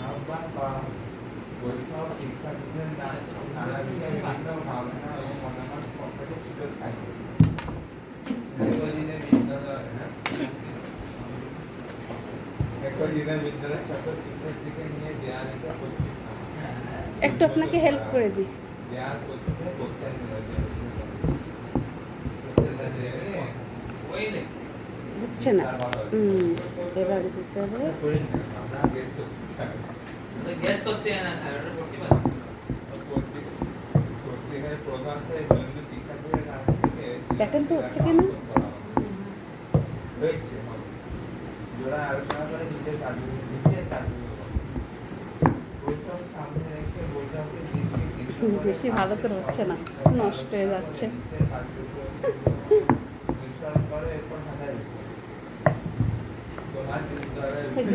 আহ্বান বা বৈঠক শিক্ষার্থীদের নানা বিষয়ে বিভিন্ন ভাবনা এবং মতামত প্রকাশের সুযোগ থাকে। একদিনের বিদ্যালয়ের সকল শিক্ষার্থীকে নিয়ে দেয়ালিতে একটু আপনাকে হেল্প করে দিই। দেয়াল করছে কোশ্চেন হচ্ছে না। এভাবে দিতে হবে। আমরা গ্যাস করতে না তাহলে করতে পারবো কোচিংয়ের প্রকাশে জন্য শিক্ষার্থীদের কাছ থেকে প্যাটার্ন তো হচ্ছে কিনা হয়েছে জোড়া আলোচনা করে নিচের কাজগুলো বৈঠক সামনে রেখে বৈঠকের দিকে বেশি ভালো করে হচ্ছে না, নষ্ট হয়ে যাচ্ছে।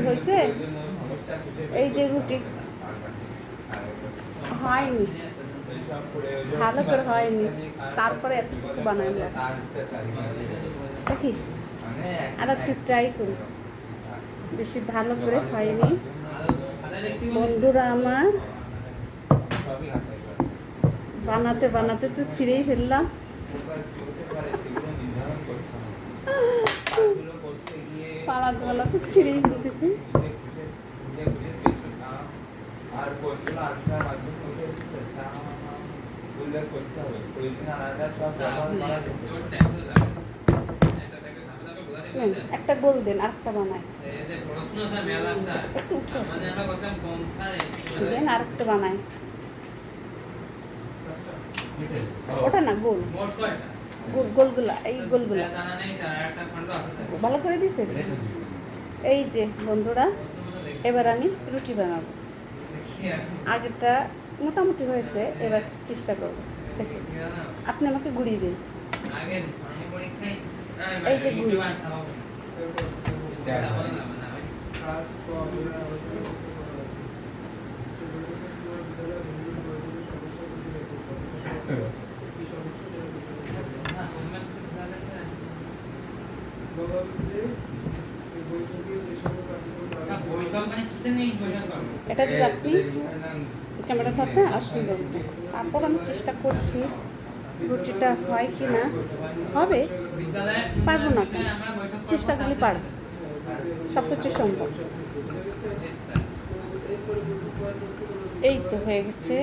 হয়েছে এই যে রুটি হয়নি, ভালো করে হয়নি, তারপরে এতটুকু বানাইলে দেখি আর একটু ট্রাই করি। বেশি ভালো করে হয়নি বন্ধুরা আমার, বানাতে বানাতে তো ছিঁড়েই ফেললাম। বানাতে বানাতে ছিঁড়েই ফেলতেছি। আর কোনগুলো আলোচনার মাধ্যমে উঠে এসেছে তা উল্লেখ করতে হবে। প্রয়োজনে আলাদা সব ব্যবহার করা যেতে একটা গোল দেন, আরেকটা বানাই। একটু উঠে দেন, আরেকটা বানাই। ওটা না গোল, গোলগুলা, এই গোলগুলা ভালো করে দিছে। এই যে বন্ধুরা, এবার আমি রুটি বানাবো। আগেরটা মোটামুটি হয়েছে, এবার চেষ্টা করবো। দেখুন, আপনি আমাকে গুড়িয়ে দিন। এই যে গুড়ি, এটা যদি আপনি ক্যামেরা থাকে আর সুন্দর। তারপর আমি চেষ্টা করছি রুটিটা হয় কি না। হবে, পারবো না কেন, চেষ্টা করলে পারবো, সব কিছু সম্ভব। এই তো হয়ে গেছে।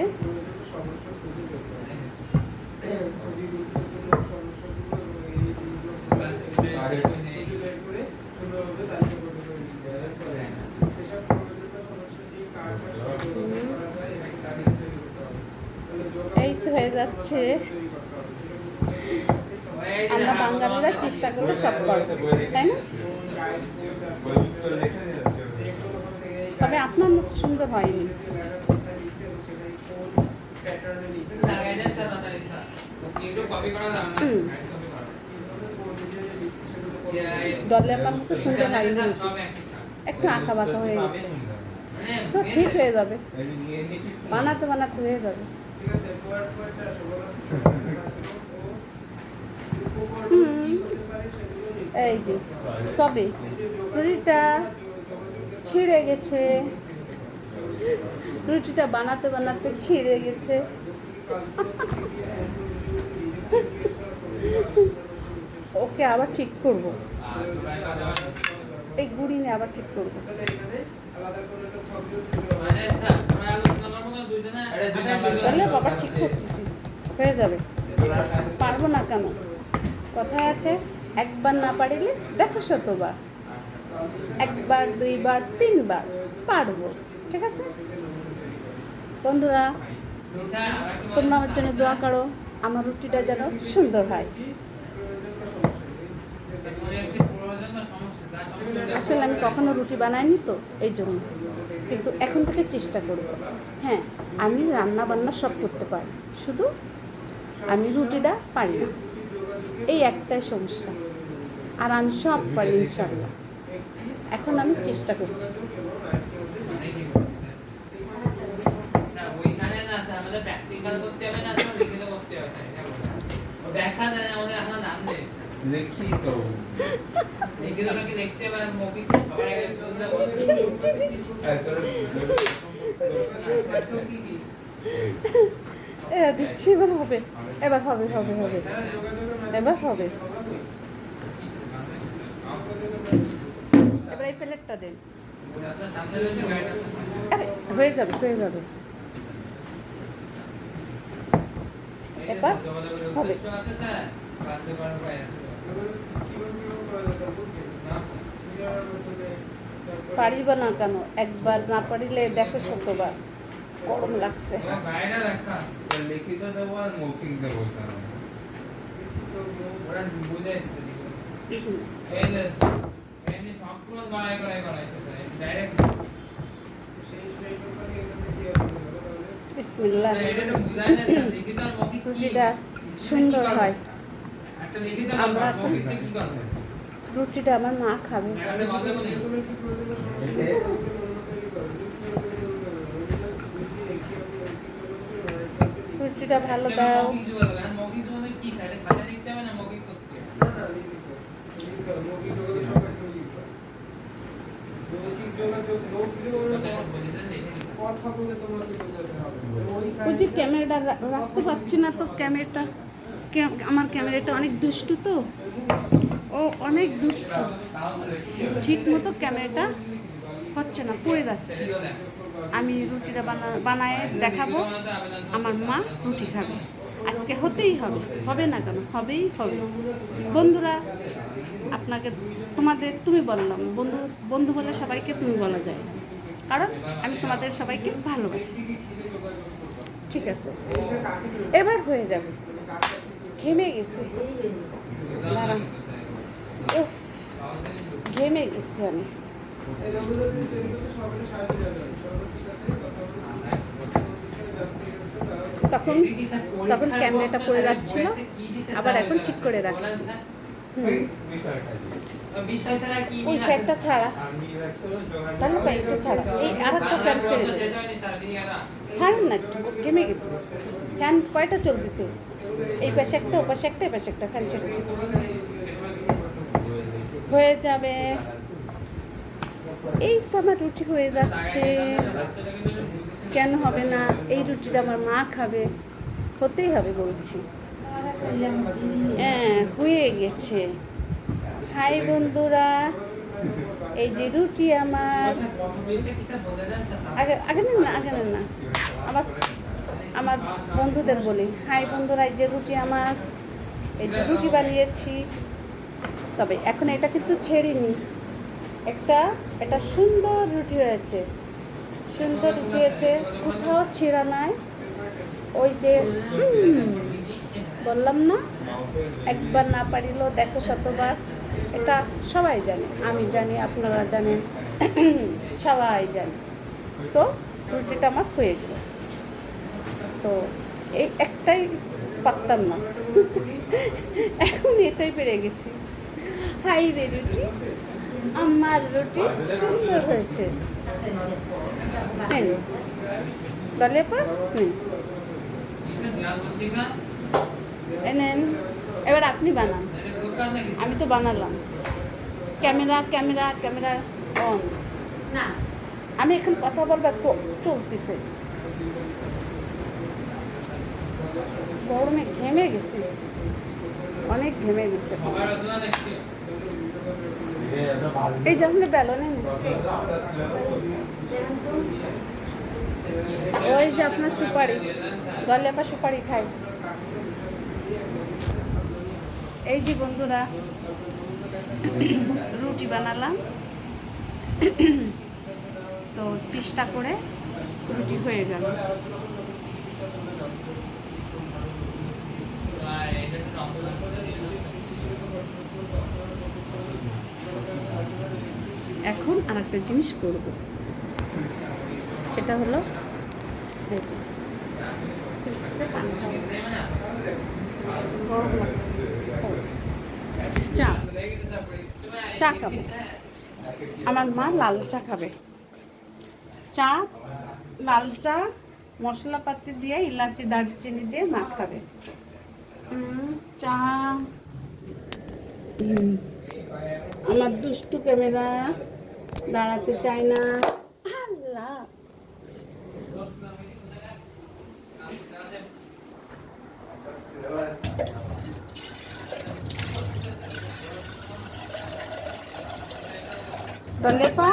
এই তো হয়ে যাচ্ছে। আমরা বাঙালিরা চেষ্টা করলে সব করবো, তাই না? তবে আপনার মতো সুন্দর হয়নি। ডলে আপনার মতো সুন্দর হয়নি, একটু আঁকা বাঁকা হয়ে গেছে। তো ঠিক হয়ে যাবে, বানাতে বানাতে হয়ে যাবে। এই যে তবে রুটিটা ছিঁড়ে গেছে, রুটিটা বানাতে বানাতে ছিঁড়ে গেছে। ওকে আবার ঠিক করব, এই গুড়ি নিয়ে আবার ঠিক করবো। তাহলে বাবা ঠিক করতেছি, হয়ে যাবে। পারবো না কেন, কথায় আছে একবার না পারিলে দেখো শতবার, একবার দুইবার তিনবার পারবো। ঠিক আছে বন্ধুরা, তোমরা আমার জন্য দোয়া করো, আমার রুটিটা যেন সুন্দর হয়। আসলে আমি কখনো রুটি বানাইনি তো, এই জন্য, কিন্তু এখন থেকে চেষ্টা করব। হ্যাঁ, আমি রান্না বান্না সব করতে পারি, শুধু আমি রুটিটা পারি না, এই একটাই সমস্যা। আর আমি সব পারি ইনশাআল্লাহ। এখন আমি চেষ্টা করছি। লিখি তো লিখে তো নাকি লিখতে পারেন মৌখিক আবার আগে তো দিচ্ছি, দিচ্ছি, দিচ্ছি। দিচ্ছি, এবার হবে, এবার হবে, হবে, হবে, এবার হবে। এবার এই প্লেটটা দেন। আপনার সামনে রয়েছে গাড়িটা আরে, হয়ে যাবে, হয়ে যাবে। এবার হবে। আছে স্যার বাঁধতে পারবো পারিব না কেন, একবার না পারিলে দেখো শতবার। গরম লাগছে। গাড়িটা দেখা লিখিত দেবো আর মৌখিক দেবো স্যার ওরা বুঝে দিছে এই যে এমনি সম্পূর্ণ বাড়াই করাইছে স্যার ডাইরেক্ট বিসমিল্লাহ। এটা তো বুঝায় না স্যার লিখিত আর মৌখিক কি রুটিটা সুন্দর হয়। একটা লিখিত আর আমরা মৌখিকটা কি করবে রুটিটা আমার মা খাবে। ম্যাডামে বলতে বলি রুটিটা ভালো দাও। মৌখিক যোগাযোগ আর মৌখিক যোগাযোগ কি সাইডে খাতা লিখতে হবে না মৌখিক করতে ওই যে ক্যামেরাটা রাখতে পারছি না তো, ক্যামেরাটা আমার ক্যামেরাটা অনেক দুষ্টু তো, ও অনেক দুষ্টু, ঠিক মতো ক্যামেরাটা হচ্ছে না, পড়ে যাচ্ছে। আমি রুটিটা বানায় দেখাবো, আমার মা রুটি খাবে। আজকে হতেই হবে, হবে না কেন, হবেই হবে। বন্ধুরা, আপনাকে তুমি বললাম, বন্ধু বলে সবাইকে তুমি বলা যায়, কারণ আমি তোমাদের সবাইকে ভালোবাসি। ঠিক আছে, এবার হয়ে যাবে। ঘেমে গেছি, দাঁড়ান। উফ, ঘেমে গেছি আমি। তখন তখন ক্যামেরাটা পড়ে যাচ্ছিল, আবার এখন ঠিক করে রাখছি। বিষয় ছাড়া কি ওই প্যাকটা ছাড়া, তাহলে প্যাকটা ছাড়া, এই আর একটা প্যাক ছেড়ে দেন। ছাড়েন না, একটু ঘেমে গেছে। ফ্যান কয়টা চলতেছে? এই পাশে একটা, ও পাশে একটা, এই পাশে একটা, ফ্যান ছেড়ে দেন। হয়ে যাবে। এই তো আমার রুটি হয়ে যাচ্ছে। কেন হবে না? এই রুটিটা আমার মা খাবে, হতেই হবে বলছি। হ্যাঁ, হয়ে গেছে। হাই বন্ধুরা, এই যে রুটি আমার, আগে আগে নেন না, আগে নেন না, আমার বন্ধুদের বলি, হাই বন্ধুরা, এই যে রুটি আমার, এই যে রুটি বানিয়েছি। তবে এখন এটা কিন্তু ছেড়িনি, এটা সুন্দর রুটি হয়েছে, সুন্দর রুটি হয়েছে, কোথাও ছেঁড়া নাই। ওই যে বললাম না, একবার না পারিলেও দেখো শতবার, এটা সবাই জানে, আমি জানি, আপনারা জানেন, সবাই জানে। তো রুটিটা আমার হয়ে গেল। তো এই একটাই পারতাম না, এখন এটাই পেরে গেছি। হাই রে রুটি, আমার রুটি সুন্দর হয়েছে। দলে পর নেন, এবার আপনি বানান, আমি তো বানালাম। ক্যামেরা ক্যামেরা ক্যামেরা অন না, আমি এখন কথা বলবো, চলতেছে। গরমে ঘেমে গেছি, অনেক ঘেমে গেছে। এই যেমন বেলনে ওই যে আপনার সুপারি, গলে আবার সুপারি খাই। এই যে বন্ধুরা, রুটি বানালাম, তো চেষ্টা করে রুটি হয়ে গেল। এখন আর একটা জিনিস করব, সেটা হলো এই যে গরম লাগছে, চা খাবো। আমার মা লাল চা খাবে, চা, লাল চা মশলাপাতি দিয়ে, ইলাচি দারচিনি দিয়ে মা খাবে। চা আমার দুষ্টু ক্যামেরা দাঁড়াতে চায় না। আল্লাহ, দলেপা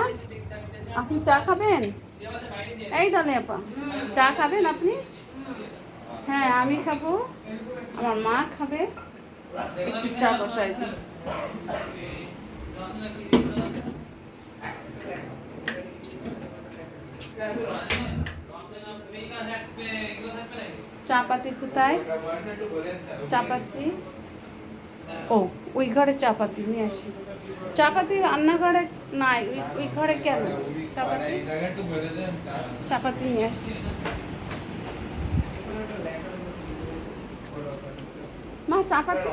আপনি চা খাবেন? এই দলেপা চা খাবেন আপনি? হ্যাঁ আমি খাবো, আমার মা খাবে। চা বসাই দিই। চাপাতি কোথায়? চাপাতি ও ওই ঘরে চাপাতি নিয়ে আসি। চাপাতি রান্নাঘরে নাই, ওই ঘরে কেন? চাপাতি চাপাতি নিয়ে আসি। মা চাপাতি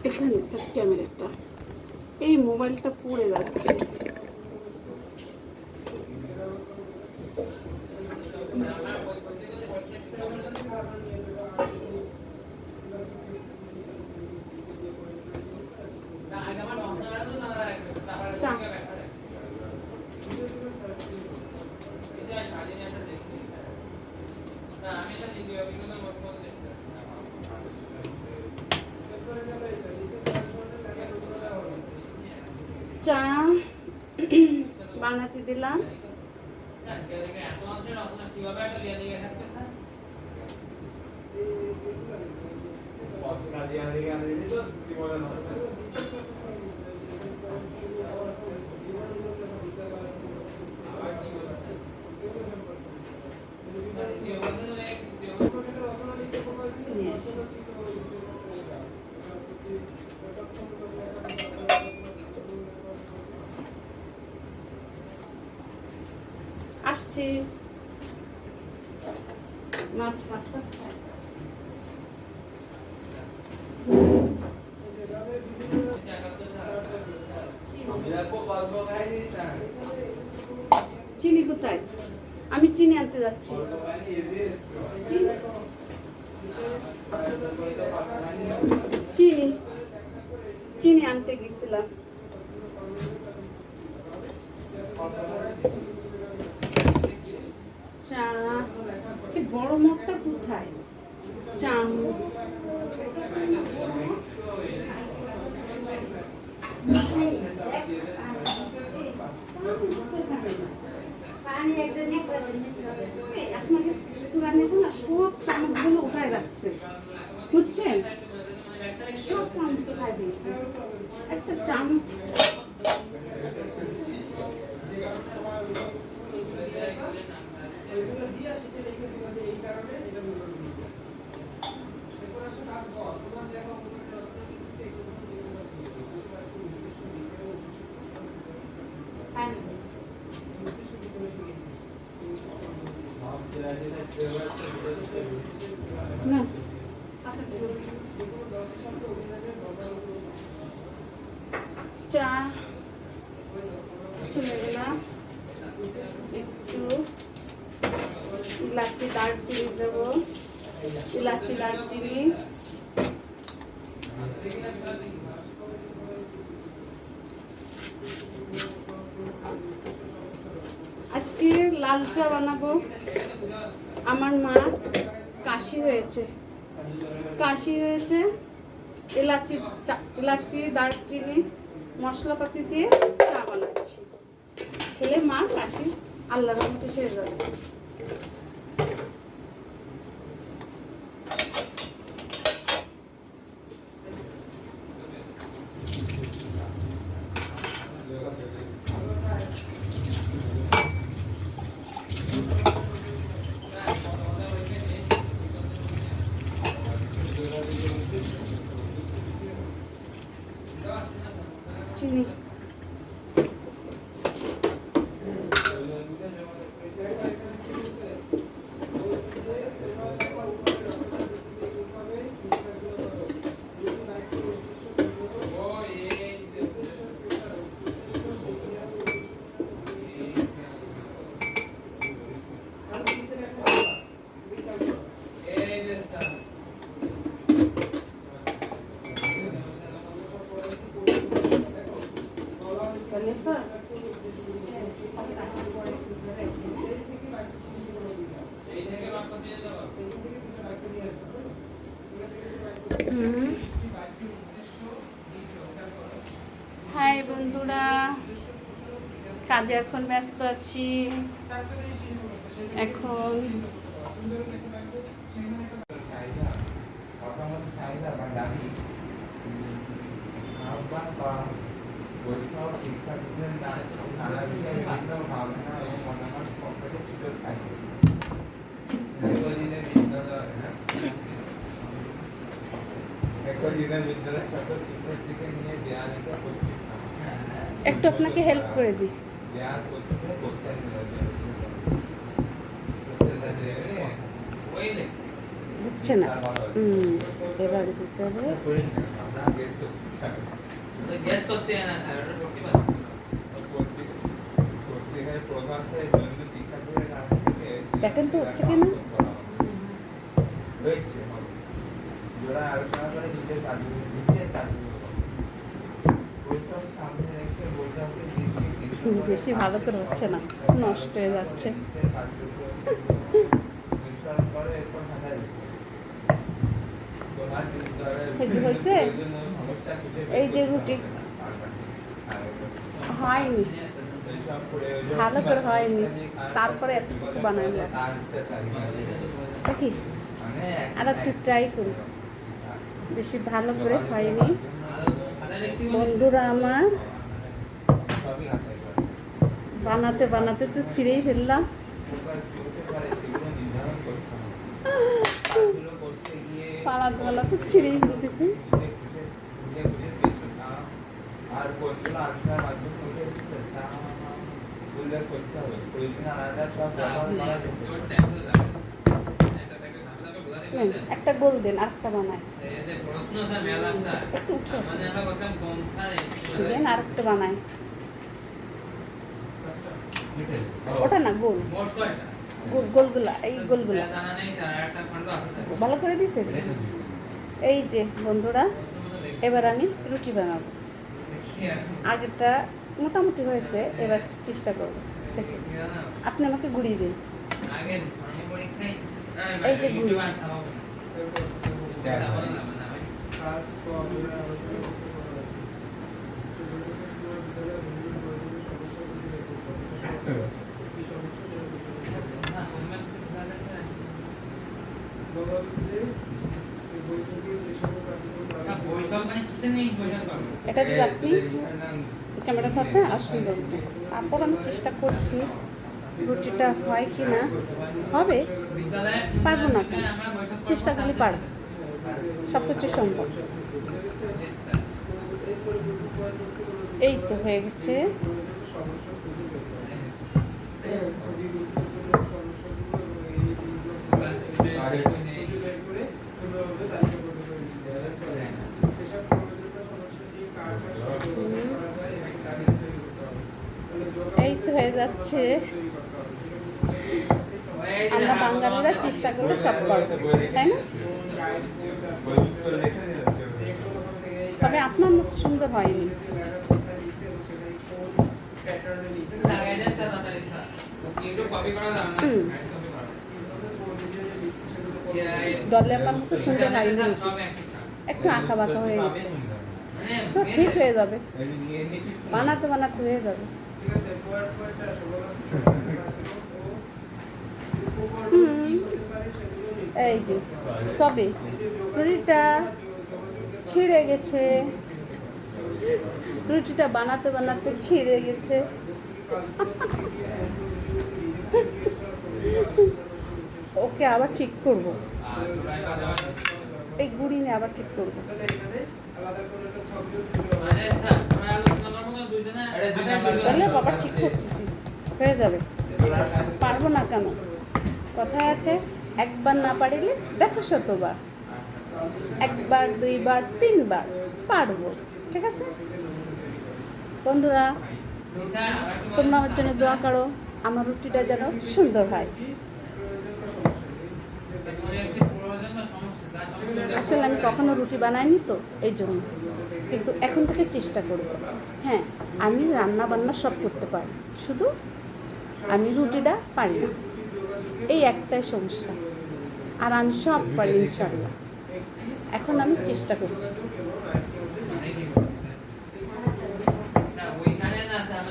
এখানে তার ক্যামেরাটা, এই মোবাইলটা পড়ে যাচ্ছে। চা বানাতে দিলাম। আসছি। চিনি কোথায়? আমি চিনি আনতে যাচ্ছি। চিনি চিনি আনতে গেছিলাম। চা, সে বড় মগটা কোথায়? চামচ আপনাকে নেব না, সব চামচগুলো উঠায় রাখছে, বুঝছেন? সব চামচ উঠায় দিয়েছে, একটা চামচ না। চা চলে গেলাম, একটু ইলাচি দারচিনি দেবো, ইলাচি দারচিনি, আজকে লাল চা বানাবো। আমার মা কাশি হয়েছে, এলাচি দারচিনি মশলাপাতি দিয়ে চা বানাচ্ছি। খেলে মা কাশি আল্লাহর রহমতে সেরে যাবে। চিনি কাজে এখন ব্যস্ত আছি। এখন শিক্ষার্থীদের নানা বিষয়ে বিভিন্ন ভাবনা এবং মতামত প্রকাশের সুযোগ থাকে। একদিনের বিদ্যালয়ের সকল শিক্ষার্থীকে নিয়ে দেয়ালিকা প্রশিক্ষণ। একটু আপনাকে হেল্প করে দিই। দেয়াল প্রশিক্ষণ করতে হচ্ছে না। এবার দিতে হবে। গ্যাস করতে না স্যার ওটা করতে পারি দেখেন তো হচ্ছে কিনা। জোড়া আলোচনা করে নিজের কাজগুলো নিচের কাজগুলো বইটাও সামনে রেখে বইটাকে বেশি ভালো করে হচ্ছে না, নষ্ট হয়ে যাচ্ছে। হয়েছে এই যে রুটি হয়নি, ভালো করে হয়নি, তারপরে এতটুকু বানাইলাম। দেখি আর একটু ট্রাই করি। বেশি ভালো করে হয়নি বন্ধুরা আমার। বানাতে বানাতে তো ছিঁড়েই ফেললাম। বানাতে বানাতে ছিঁড়েই ফেলতেছি। আর কোনগুলো আলোচনার মাধ্যমে উল্লেখ করতে হবে। প্রয়োজনে আলাদা সব ব্যবহার করা যেতে পারে। একটা গোল দেন, আরেকটা বানায়। একটু উঠে আসে দেন, আরেকটা বানায়। ওটা না গোল, গোল গোলগুলা, এই গোলগুলা ভালো করে দিছে। এই যে বন্ধুরা, এবার আমি রুটি বানাবো। আগেরটা মোটামুটি হয়েছে, এবার চেষ্টা করবো। দেখুন আপনি আমাকে গুড়িয়ে দিন। এই যে গুড়ি, এটা যদি আপনি ক্যামেরা থাকতে আসুন বলতে। তারপর আমি চেষ্টা করছি রুটিটা হয় কি না। হবে, পারবো না কেন, চেষ্টা করলে পারবো, সব কিছু সম্ভব। এই তো হয়ে গেছে। এই তো হয়ে যাচ্ছে। আমরা বাঙালিরা চেষ্টা করলে সব করবো, তাই না? তবে আপনার মতো সুন্দর হয়নি। দলে আপনার মতো সুন্দর হয়নি, একটু আঁকা বাঁকা হয়ে গেছে। তো ঠিক হয়ে যাবে, বানাতে বানাতে হয়ে যাবে। এই যে তবে রুটিটা ছিঁড়ে গেছে, রুটিটা বানাতে বানাতে ছিঁড়ে গেছে। ওকে আবার ঠিক করব, এই গুড়ি নিয়ে আবার ঠিক করব। তাহলে বাবা ঠিক করতেছি, হয়ে যাবে। পারবো না কেন, কথা আছে একবার না পারিলে দেখো শতবার। একবার, দুইবার, তিনবার পারবো। ঠিক আছে বন্ধুরা, তোমরা আমার জন্য দোয়া করো, আমার রুটিটা যেন সুন্দর হয়। আসলে আমি কখনো রুটি বানাইনি তো, এই জন্য। কিন্তু এখন থেকে চেষ্টা করব। হ্যাঁ, আমি রান্না বান্না সব করতে পারি, শুধু আমি রুটিটা পারি না, এই একটাই সমস্যা। আর আমি সব পারি ইনশাল্লাহ। এখন আমি চেষ্টা করছি।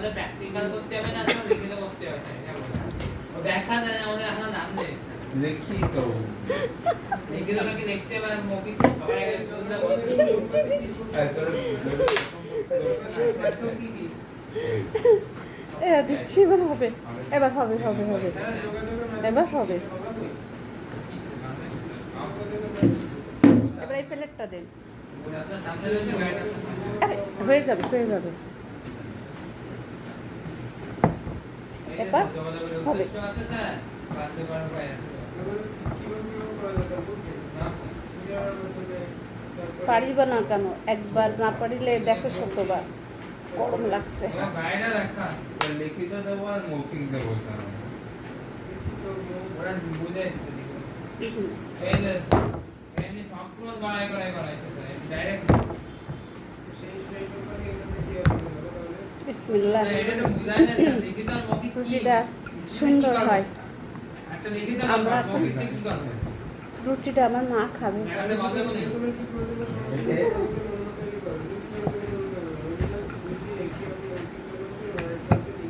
আমাদের প্র্যাকটিক্যাল করতে হবে না, তো লিখিত করতে হবে স্যার, এটা বলে। ও দেখা যায় না, আমাদের এখন নাম নেই। লিখিত লিখিতটা কি নেক্সট এবার মৌখিক আবার আগে চলতে দিচ্ছি, বলছি। দিচ্ছি। দিচ্ছি, এবার হবে, এবার হবে, হবে, হবে, এবার হবে। এবার এই প্লেটটা দেন। আপনার সামনে রয়েছে গাইড আছে। আরে হয়ে যাবে, হয়ে যাবে। এবার হবে। আছে স্যার, বাড়তে পারবো ভাই। পারিব না কেন, একবার না পারিলে দেখো শতবার। গরম লাগছে। গাইডে রাখা লিখিত দেবো আর মৌখিক দেবো স্যার। ওরা বুঝে দিচ্ছে লিখিত। এই যে এমনি সম্পূর্ণ বাড়াই করাইছে স্যার, ডাইরেক্ট বিসমিল্লাহ। এটা তো বুঝায় না স্যার, লিখিত আর মৌখিক কি রুটিটা সুন্দর হয়। একটা লিখিত আর আমরা মৌখিকটা কি করবে? রুটিটা আমার মা খাবে। ম্যাডামে কথা বলি।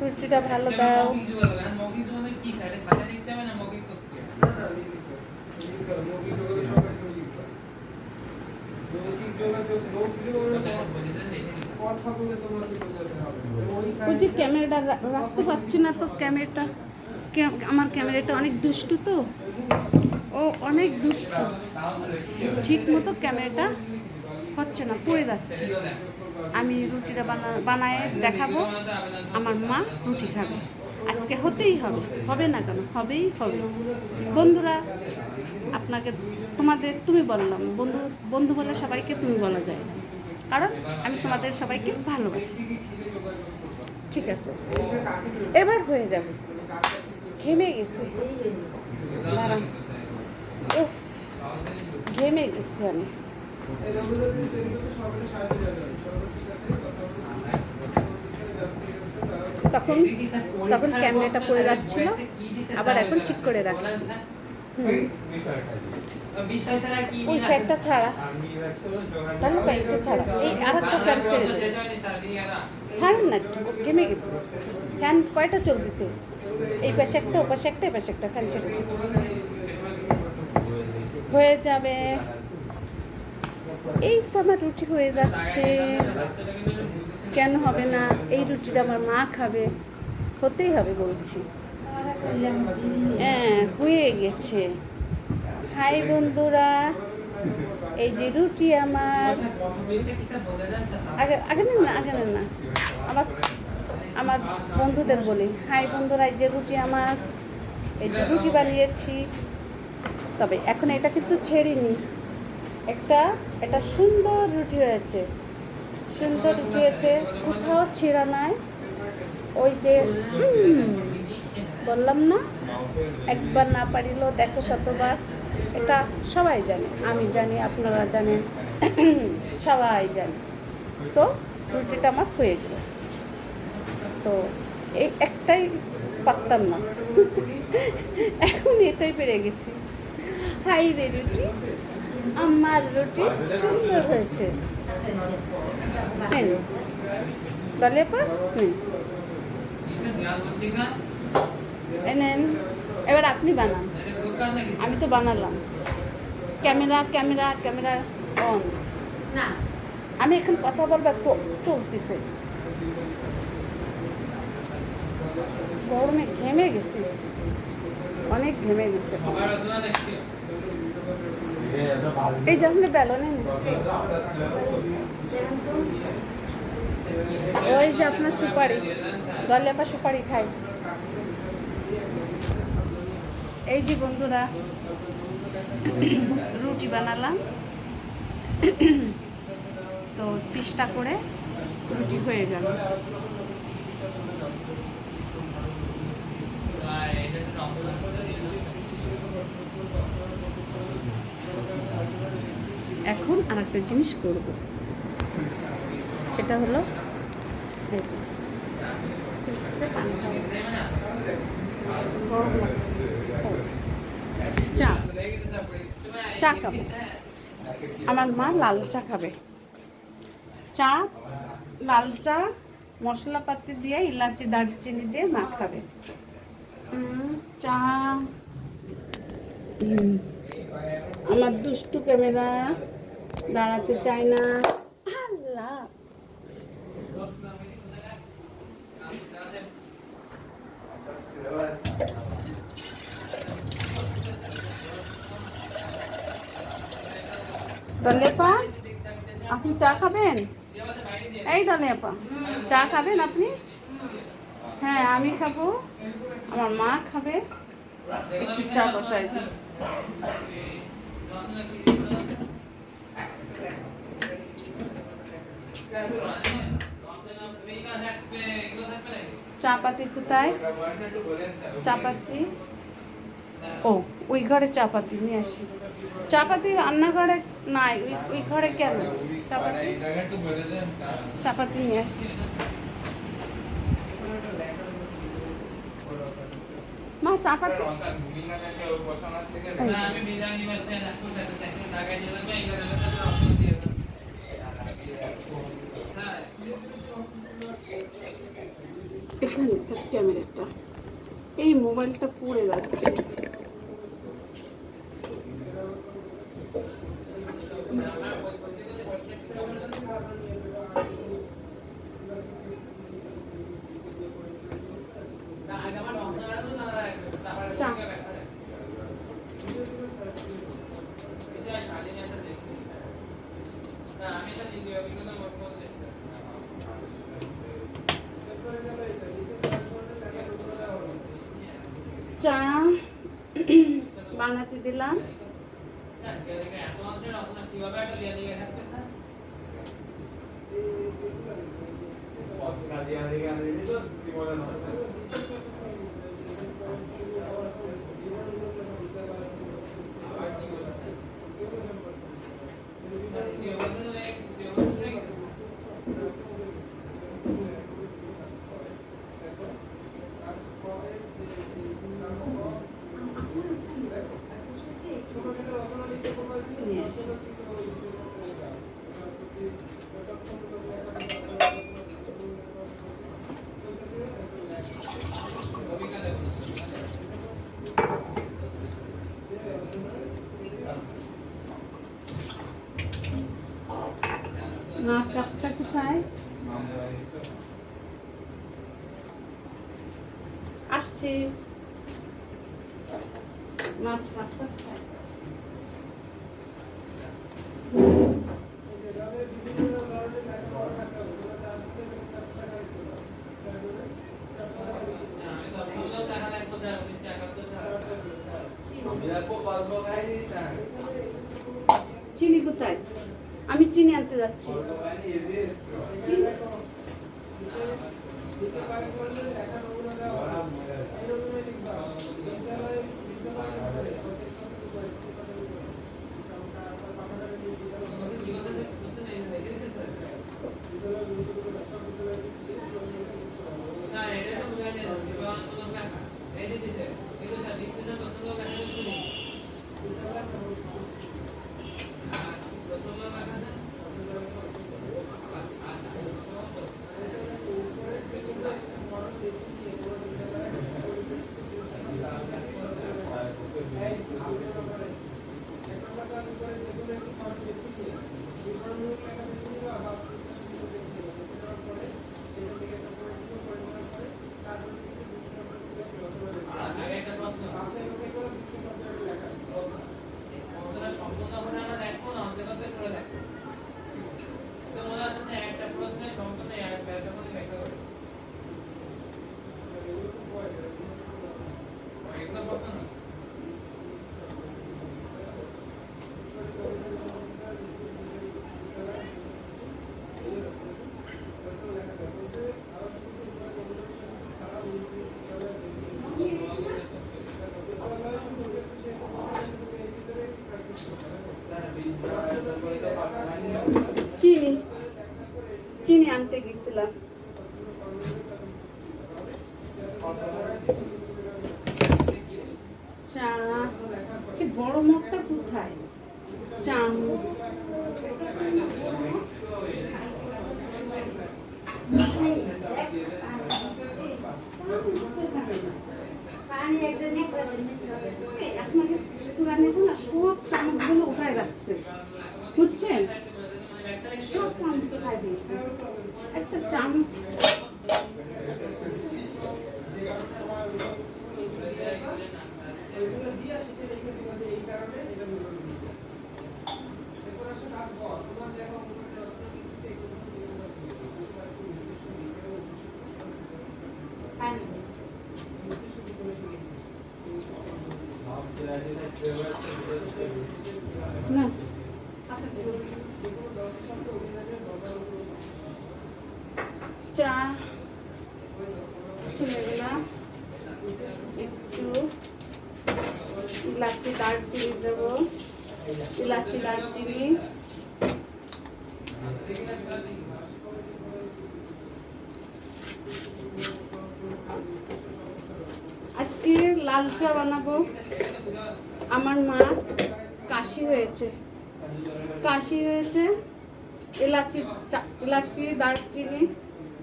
রুটিটা ভালো দাও। মৌখিক যোগাযোগ, আর মৌখিক যোগাযোগ কি স্যার, এটা খাতা লিখতে হবে না মৌখিক করতে হবে? ওই যে ক্যামেরাটা রাখতে পারছি না তো, ক্যামেরাটা আমার ক্যামেরাটা অনেক দুষ্টু তো, ও অনেক দুষ্টু, ঠিক মতো ক্যামেরাটা হচ্ছে না, পড়ে যাচ্ছে। আমি রুটিটা বানায় দেখাবো, আমার মা রুটি খাবে। আজকে হতেই হবে, হবে না কেন, হবেই হবে। বন্ধুরা, আপনাকে তুমি বললাম, বন্ধু বলে সবাইকে তুমি বলা যায়, কারণ আমি তোমাদের সবাইকে ভালোবাসি। ঠিক আছে, এবার হয়ে যাবে। ঘেমে গেছি, দাঁড়ান। উফ, ঘেমে গেছি আমি। তখন ক্যামেরাটা পড়ে যাচ্ছিল, আবার এখন ঠিক করে রাখছি। ওই ফ্যানটা ছাড়া, তাহলে ফ্যানটা ছাড়া, এই আর একটা ফ্যান ছেড়ে দেবে। ছাড়ুন না একটু, ঘেমে গেছে। ফ্যান কয়টা চলতেছে? এই পাশে একটা, ও পাশে একটা, এই পাশে একটা, ফ্যান ছেড়ে দেবে। হয়ে যাবে। এই তো আমার রুটি হয়ে যাচ্ছে। কেন হবে না? এই রুটিটা আমার মা খাবে, হতেই হবে বলছি। হ্যাঁ, হয়ে গেছে। হাই বন্ধুরা, এই যে রুটি আমার, আগে আগে নেন না, আগে নেন না, আমার বন্ধুদের বলি, হাই বন্ধুরা, এই যে রুটি আমার, এই যে রুটি বানিয়েছি। তবে এখন এটা কিন্তু ছেড়িনি, এটা সুন্দর রুটি হয়েছে, সুন্দর রুটি হয়েছে, কোথাও ছেঁড়া নাই। ওই যে বললাম না, একবার না পারিলেও দেখো শতবার, এটা সবাই জানে, আমি জানি, আপনারা জানেন, সবাই জানে। তো রুটিটা আমার হয়ে গেল। তো এই একটাই পারতাম না, এখন এটাই পেরে গেছি। হাই রে রুটি, আমার রুটি সুন্দর হয়েছে। ডালিয়াপা নেন, এবার আপনি বানান। আমি তো বানালাম। ক্যামেরা ক্যামেরা ক্যামেরা অন না, আমি এখন কথা বলবো, চলতেছে। গরমে ঘেমে গেছি, অনেক ঘেমে গেছে। এই যখন বেলনে ওই যে আপনার সুপারি, ডালিয়াপা সুপারি খাই। এই যে বন্ধুরা, রুটি বানালাম, তো চেষ্টা করে রুটি হয়ে গেল। এখন আরেকটা জিনিস করব, সেটা হলো এই যে পানি খাবো, গরম লাগছে। চা খাবো, আমার মা লাল চা খাবে। লাল চা মশলাপাতি দিয়ে ইলাচি দারচিনি দিয়ে মাখাবে। চা। আমার দুষ্টু ক্যামেরা দাঁড়াতে চায় না। আল্লাহ, ডালিয়াপা আপনি চা খাবেন? এই ডালিয়াপা চা খাবেন আপনি? হ্যাঁ আমি খাবো, আমার মা খাবে। একটু চা বসাই দিই। চা পাতি কোথায়? চা পাতি ও ওই ঘরে চা পাতি নিয়ে আসি। চা পাতি রান্নাঘরে নাই, ওই ঘরে কেন? চা পাতি নিয়ে আসি। মা চা পাতি এখানে ক্যামেরাটা, এই মোবাইলটা পড়ে যাচ্ছে। চা বানাতে দিলাম। না কাপটা কোথায়? আসছি। না কাপটা কোথায়? চিনি কোথায়? আমি চিনি আনতে যাচ্ছি। চিনি চিনি আনতে গেছিলাম। চা সে বড় মগটা কোথায়? চামচ আপনাকে কোরআনে না সব চামচগুলো উঠায় রাখছে, বুঝছেন? সব চামচ উঠায় দিয়েছে, একটা চামচ না চা চলে গেলাম, একটু ইলাচি দারচিনি দেবো, ইলাচি দারচিনি, আজকে লাল চা বানাবো। আমার মা কাশি হয়েছে, ইলাচি দারচিনি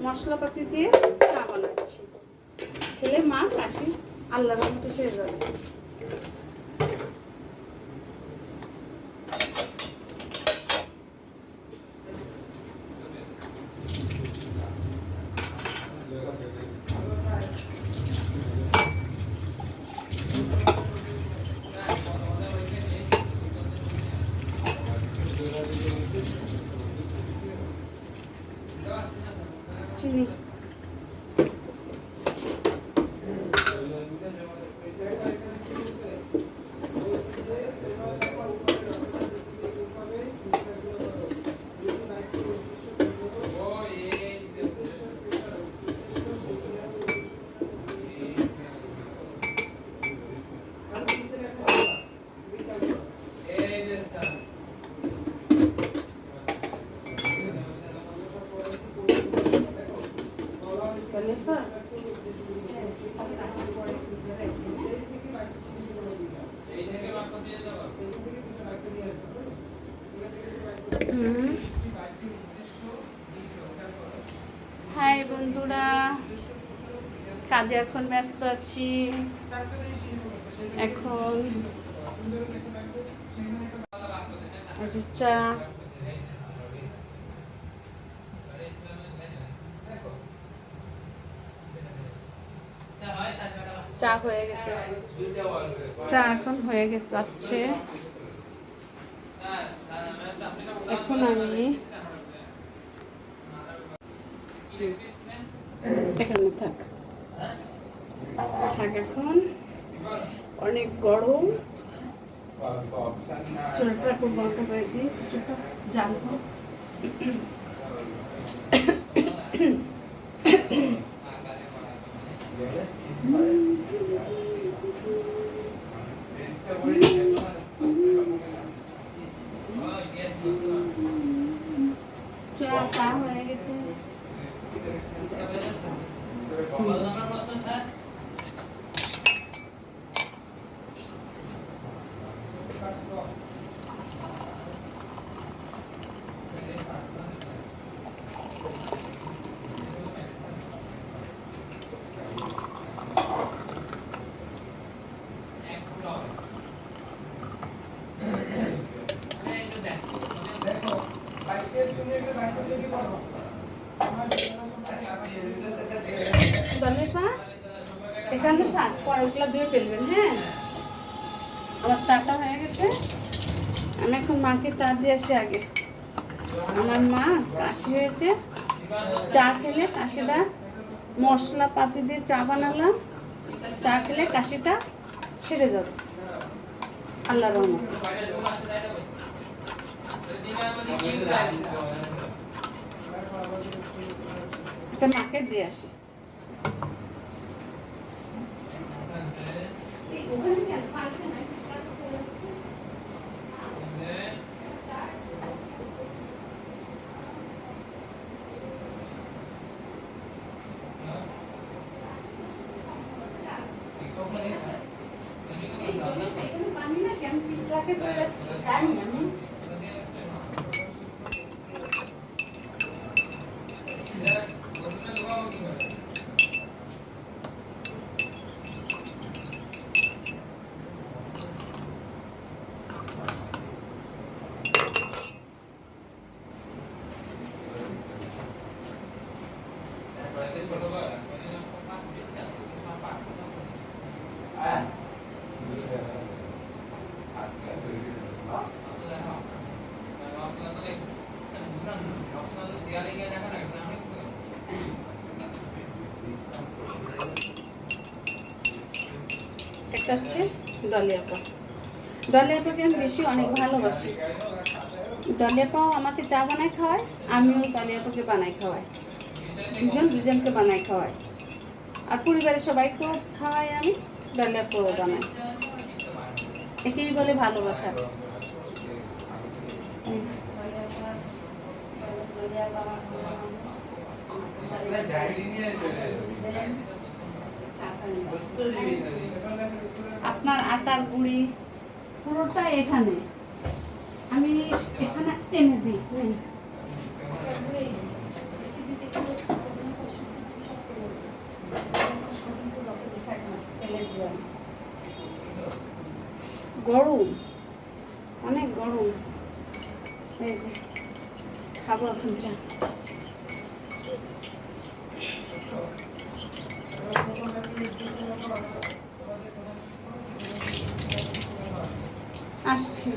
মশলাপাতি দিয়ে চা বানাচ্ছি। ছেলে মা কাশি আল্লাহর রহমতে সেরে যাবে। চিনি হাই বন্ধুরা, কাজে এখন ব্যস্ত আছি। এখন চা চা হয়ে গেছে, চা এখন হয়ে গেছে যাচ্ছে। এখন আমি এখানে থাক, এখন অনেক গরম, চুলটা খুব বন্ধ করে দিই, কিছুটা জানবো। চা হয়ে গেছে। এখানে থাক, পরে ওগুলো ধুয়ে ফেলবেন। হ্যাঁ, আমার চাটা হয়ে গেছে, আমি এখন মাকে চা দিয়ে আসি। আগে আমার মা কাশি হয়েছে, চা খেলে কাশিটা, মশলা পাতি দিয়ে চা বানালাম, চা খেলে কাশিটা সেরে যাবে আল্লাহর রহমতে। এটা মাকে দিয়ে আসি। পানি না কেমন পিছলাকে পড়ে যাচ্ছে জানি আমি। এটা হচ্ছে ডলি আপা। ডলি আপাকে আমি বেশি অনেক ভালোবাসি। ডলি আপাও আমাকে চা বানায় খাওয়ায়, আমিও ডলি আপাকে বানাই খাওয়াই, দুজনকে বানাই খাওয়াই। আর পরিবারের সবাইকেও খাওয়াই আমি, ডলি আপাও বানাই। একেই বলে ভালোবাসা। আপনার আটার গুঁড়ি পুরোটা এখানে, আমি এখানে এনে দিই। গরম, অনেক গরম। এই যে খাবো এখন চা। আসছি।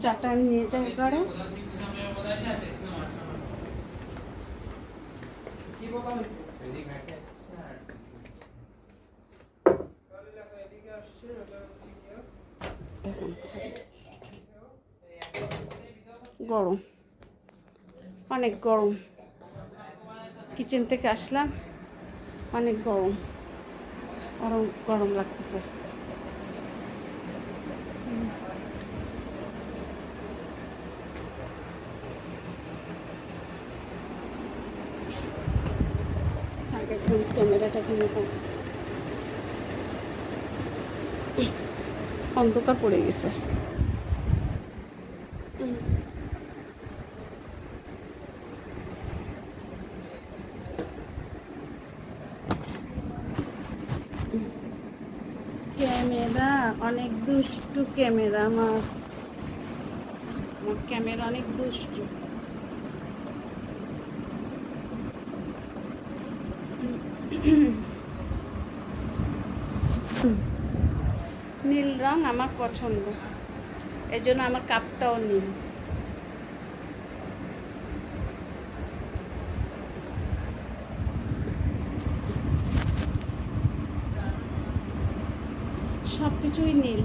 চাটা নিয়ে যাও ঘরে। গরম, অনেক গরম। কিচেন থেকে আসলাম, অনেক গরম, গরম গরম লাগতেছে। ক্যামেরাটা কিনে অন্ধকার পড়ে গেছে। ক্যামেরা অনেক দুষ্টু, ক্যামেরা আমার ক্যামেরা অনেক দুষ্টু। নীল রং আমার পছন্দ, এই জন্য আমার কাপটাও নীল। সব কিছুই নীল।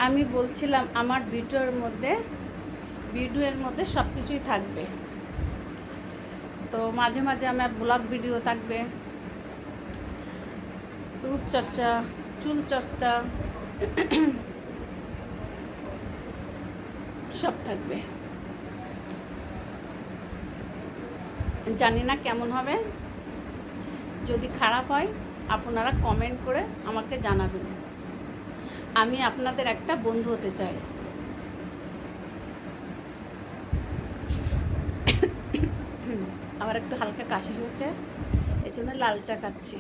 আমি বলছিলাম আমার ভিডিওর মধ্যে সব কিছুই থাকবে। তো মাঝে মাঝে আমার ব্লগ ভিডিও থাকবে, রূপচর্চা, চুল চর্চা, সব থাকবে। জানি না কেমন হবে, যদি খারাপ হয় আপনারা কমেন্ট করে আমাকে জানাবেন। আমি আপনাদের একটা বন্ধু হতে চাই। আমার একটু হালকা কাশি হচ্ছে, এই জন্য লাল চা খাচ্ছি।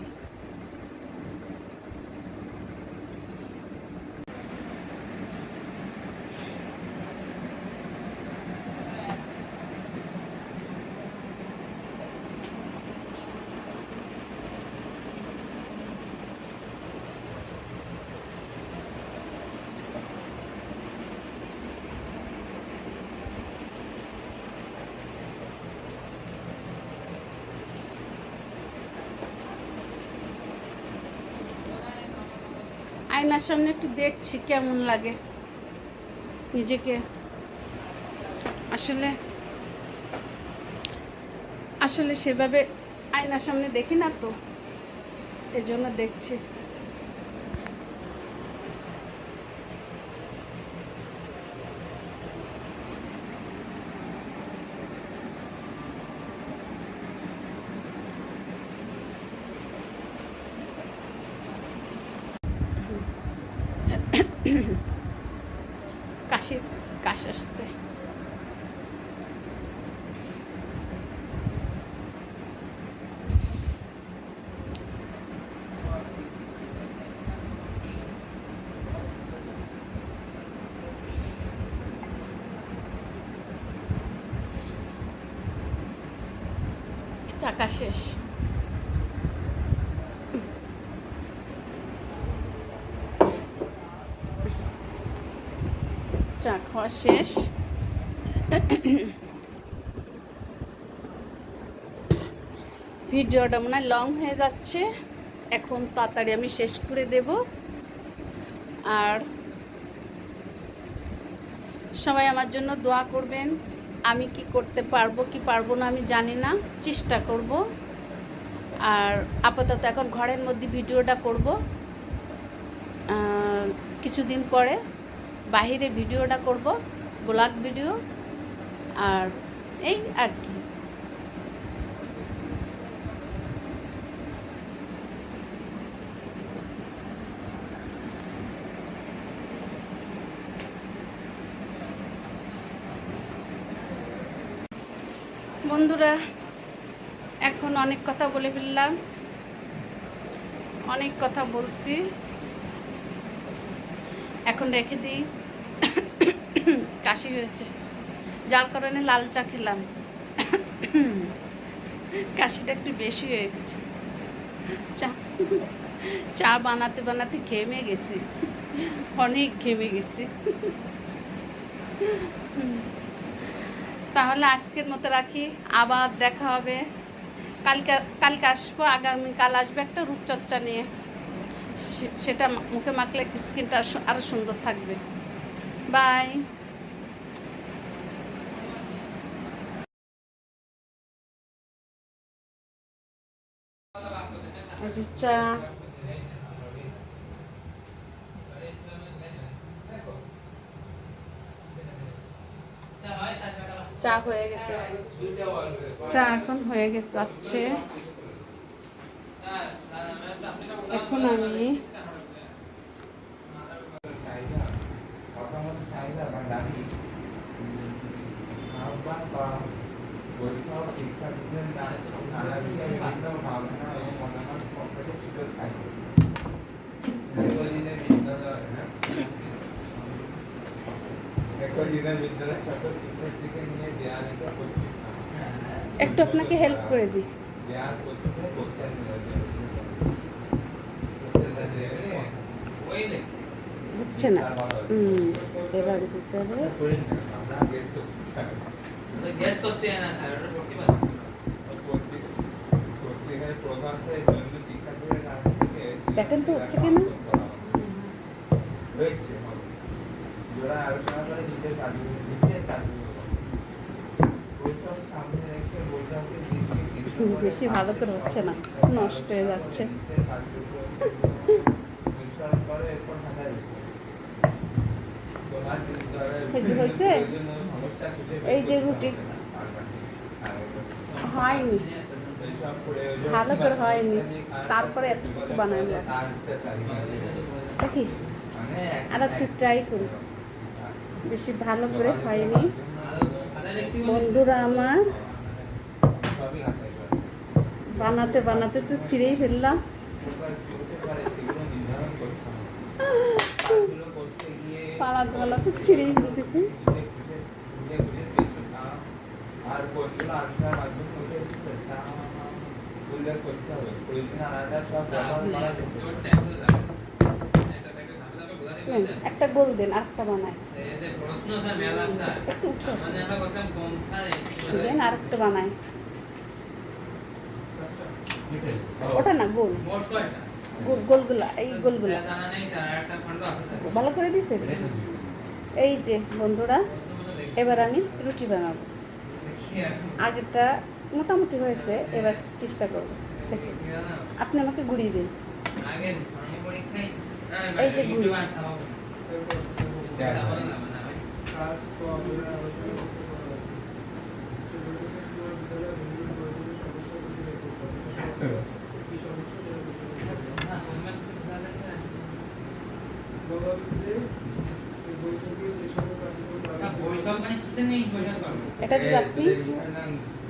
আয়নার সামনে একটু দেখছি কেমন লাগে নিজেকে। আসলে আসলে সেভাবে আয়নার সামনে দেখি না তো, এই জন্য দেখছি। কাশ আসছে। টাকা শেষ। চা খাওয়া শেষ। ভিডিওটা মনে হয় লং হয়ে যাচ্ছে, এখন তাড়াতাড়ি আমি শেষ করে দেব। আর সবাই আমার জন্য দোয়া করবেন। আমি কি করতে পারবো কি পারবো না আমি জানি না, চেষ্টা করব। আর আপাতত এখন ঘরের মধ্যে ভিডিওটা করব, কিছুদিন পরে বাইরে ভিডিওটা করব, ব্লগ ভিডিও। আর এই আর কি। বন্ধুরা, এখন অনেক কথা বলে ফেললাম, অনেক কথা বলছি, এখন রেখে দিই। কাশি হয়েছে, যার কারণে লাল চা খেলাম। কাশিটা একটু বেশি হয়ে গেছে। চা বানাতে বানাতে ঘেমে গেছি, অনেক ঘেমে গেছি। তাহলে আজকের মতো রাখি, আবার দেখা হবে। কালকে আসবো, আগামীকাল আসবে একটা রূপচর্চা নিয়ে। সেটা মুখে মাখলে স্কিনটা আরও সুন্দর থাকবে। বাই। চা চা হয়ে গেছে, চা এখন হয়ে গেছে যাচ্ছে। এখন আমি একটু আপনাকে হেল্প করে দিই। হচ্ছে না, এবার দিতে হবে। দেখেন তো হচ্ছে কেন। বেশি ভালো করে হচ্ছে না, নষ্ট হয়ে যাচ্ছে। এই যে হয়েছে, এই যে রুটি হয়নি, ভালো করে হয়নি, তারপরে এতটুকু বানাইলাম। দেখি আর একটু ট্রাই করি, বেশি ভালো করে হয়নি। বন্ধুরা আমার বানাতে বানাতে তো ছিঁড়েই ফেললাম। বানাতে বানাতে ছিঁড়েই ফেলতেছি। একটা গোল দেন, আরেকটা বানায়, একটু উঠে আসে দেন, আরেকটা বানায়। ওটা না, গোল গোল গোলগুলা, এই গোলগুলা ভালো করে দিছে। এই যে বন্ধুরা, এবার আমি রুটি বানাবো। আগেরটা মোটামুটি হয়েছে, এবার চেষ্টা করবো। দেখুন, আপনি আমাকে গুড়িয়ে দিন। এই যে গুড়ি, এটা যদি আপনি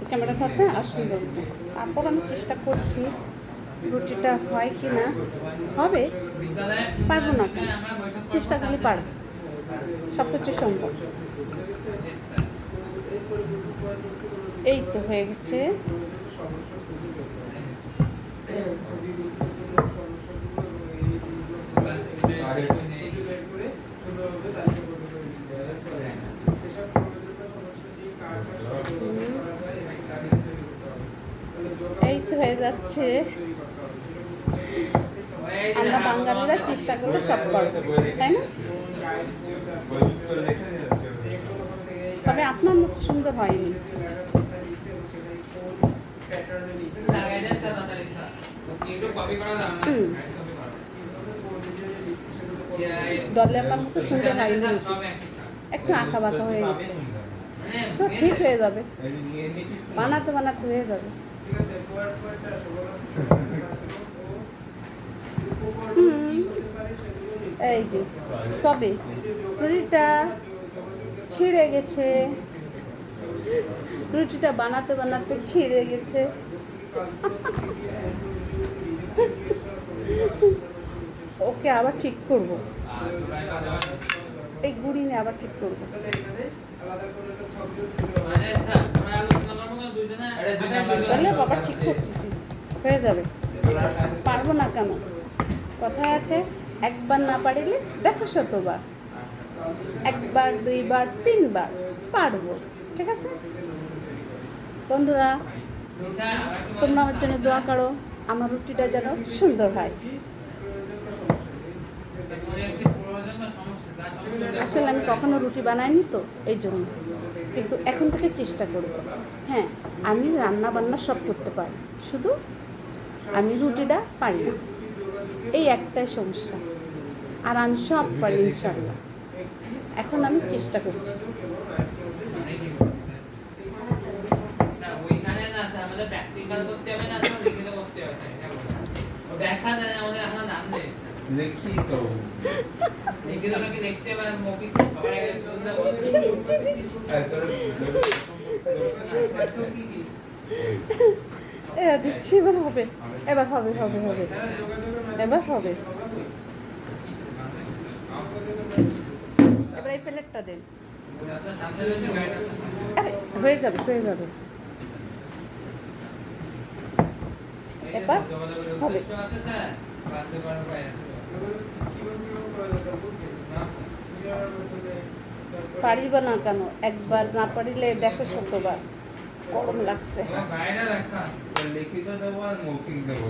ক্যামেরা থাকতে আসুন বলতে। তারপর আমি চেষ্টা করছি রুটিটা হয় কি না। হবে, পারবো না কেন, চেষ্টা করলে পারবো, সব কিছু সম্ভব। এই তো হয়ে গেছে। এই তো হয়ে যাচ্ছে। আমরা বাঙালিরা চেষ্টা করলে সব পারবো, তাই না? তবে আপনার মতো সুন্দর হয়নি। দলে আপনার মতো সুন্দর হয়নি, একটু আঁকা বাঁকা হয়ে গেছে, তো ঠিক হয়ে যাবে, বানাতে বানাতে হয়ে যাবে। এই যে তবে রুটিটা ছিঁড়ে গেছে, রুটিটা বানাতে বানাতে ছিঁড়ে গেছে। ওকে আবার ঠিক করব, এই গুড়ি নিয়ে আবার ঠিক করবো। তাহলে বাবা ঠিক করতেছি, হয়ে যাবে, পারবো না কেন? কথায় আছে, একবার না পারিলে দেখো শতবার, একবার দুইবার তিনবার পারবো। ঠিক আছে বন্ধুরা, তোমরা আমার জন্য দোয়া করো, আমার রুটিটা যেন সুন্দর হয়। আসলে আমি কখনো রুটি বানাইনি তো, এই জন্য, কিন্তু এখন থেকে চেষ্টা করব। হ্যাঁ, আমি রান্না বান্না সব করতে পারি, শুধু আমি রুটিটা পারি না, এই একটাই সমস্যা। আর আমি সব পারি ইনশাআল্লাহ। এখন আমি চেষ্টা করছি। দিচ্ছি, এবার হবে, এবার হবে, হবে হবে, এবার হবে। এবার এই প্লেটটা দেন, হয়ে যাবে, হয়ে যাবে, এবার হবে। পারিব না কেন? একবার না পারিলে দেখো শতবার। গরম লাগছে। লিখিত দেবো আর মৌখিক দেবো,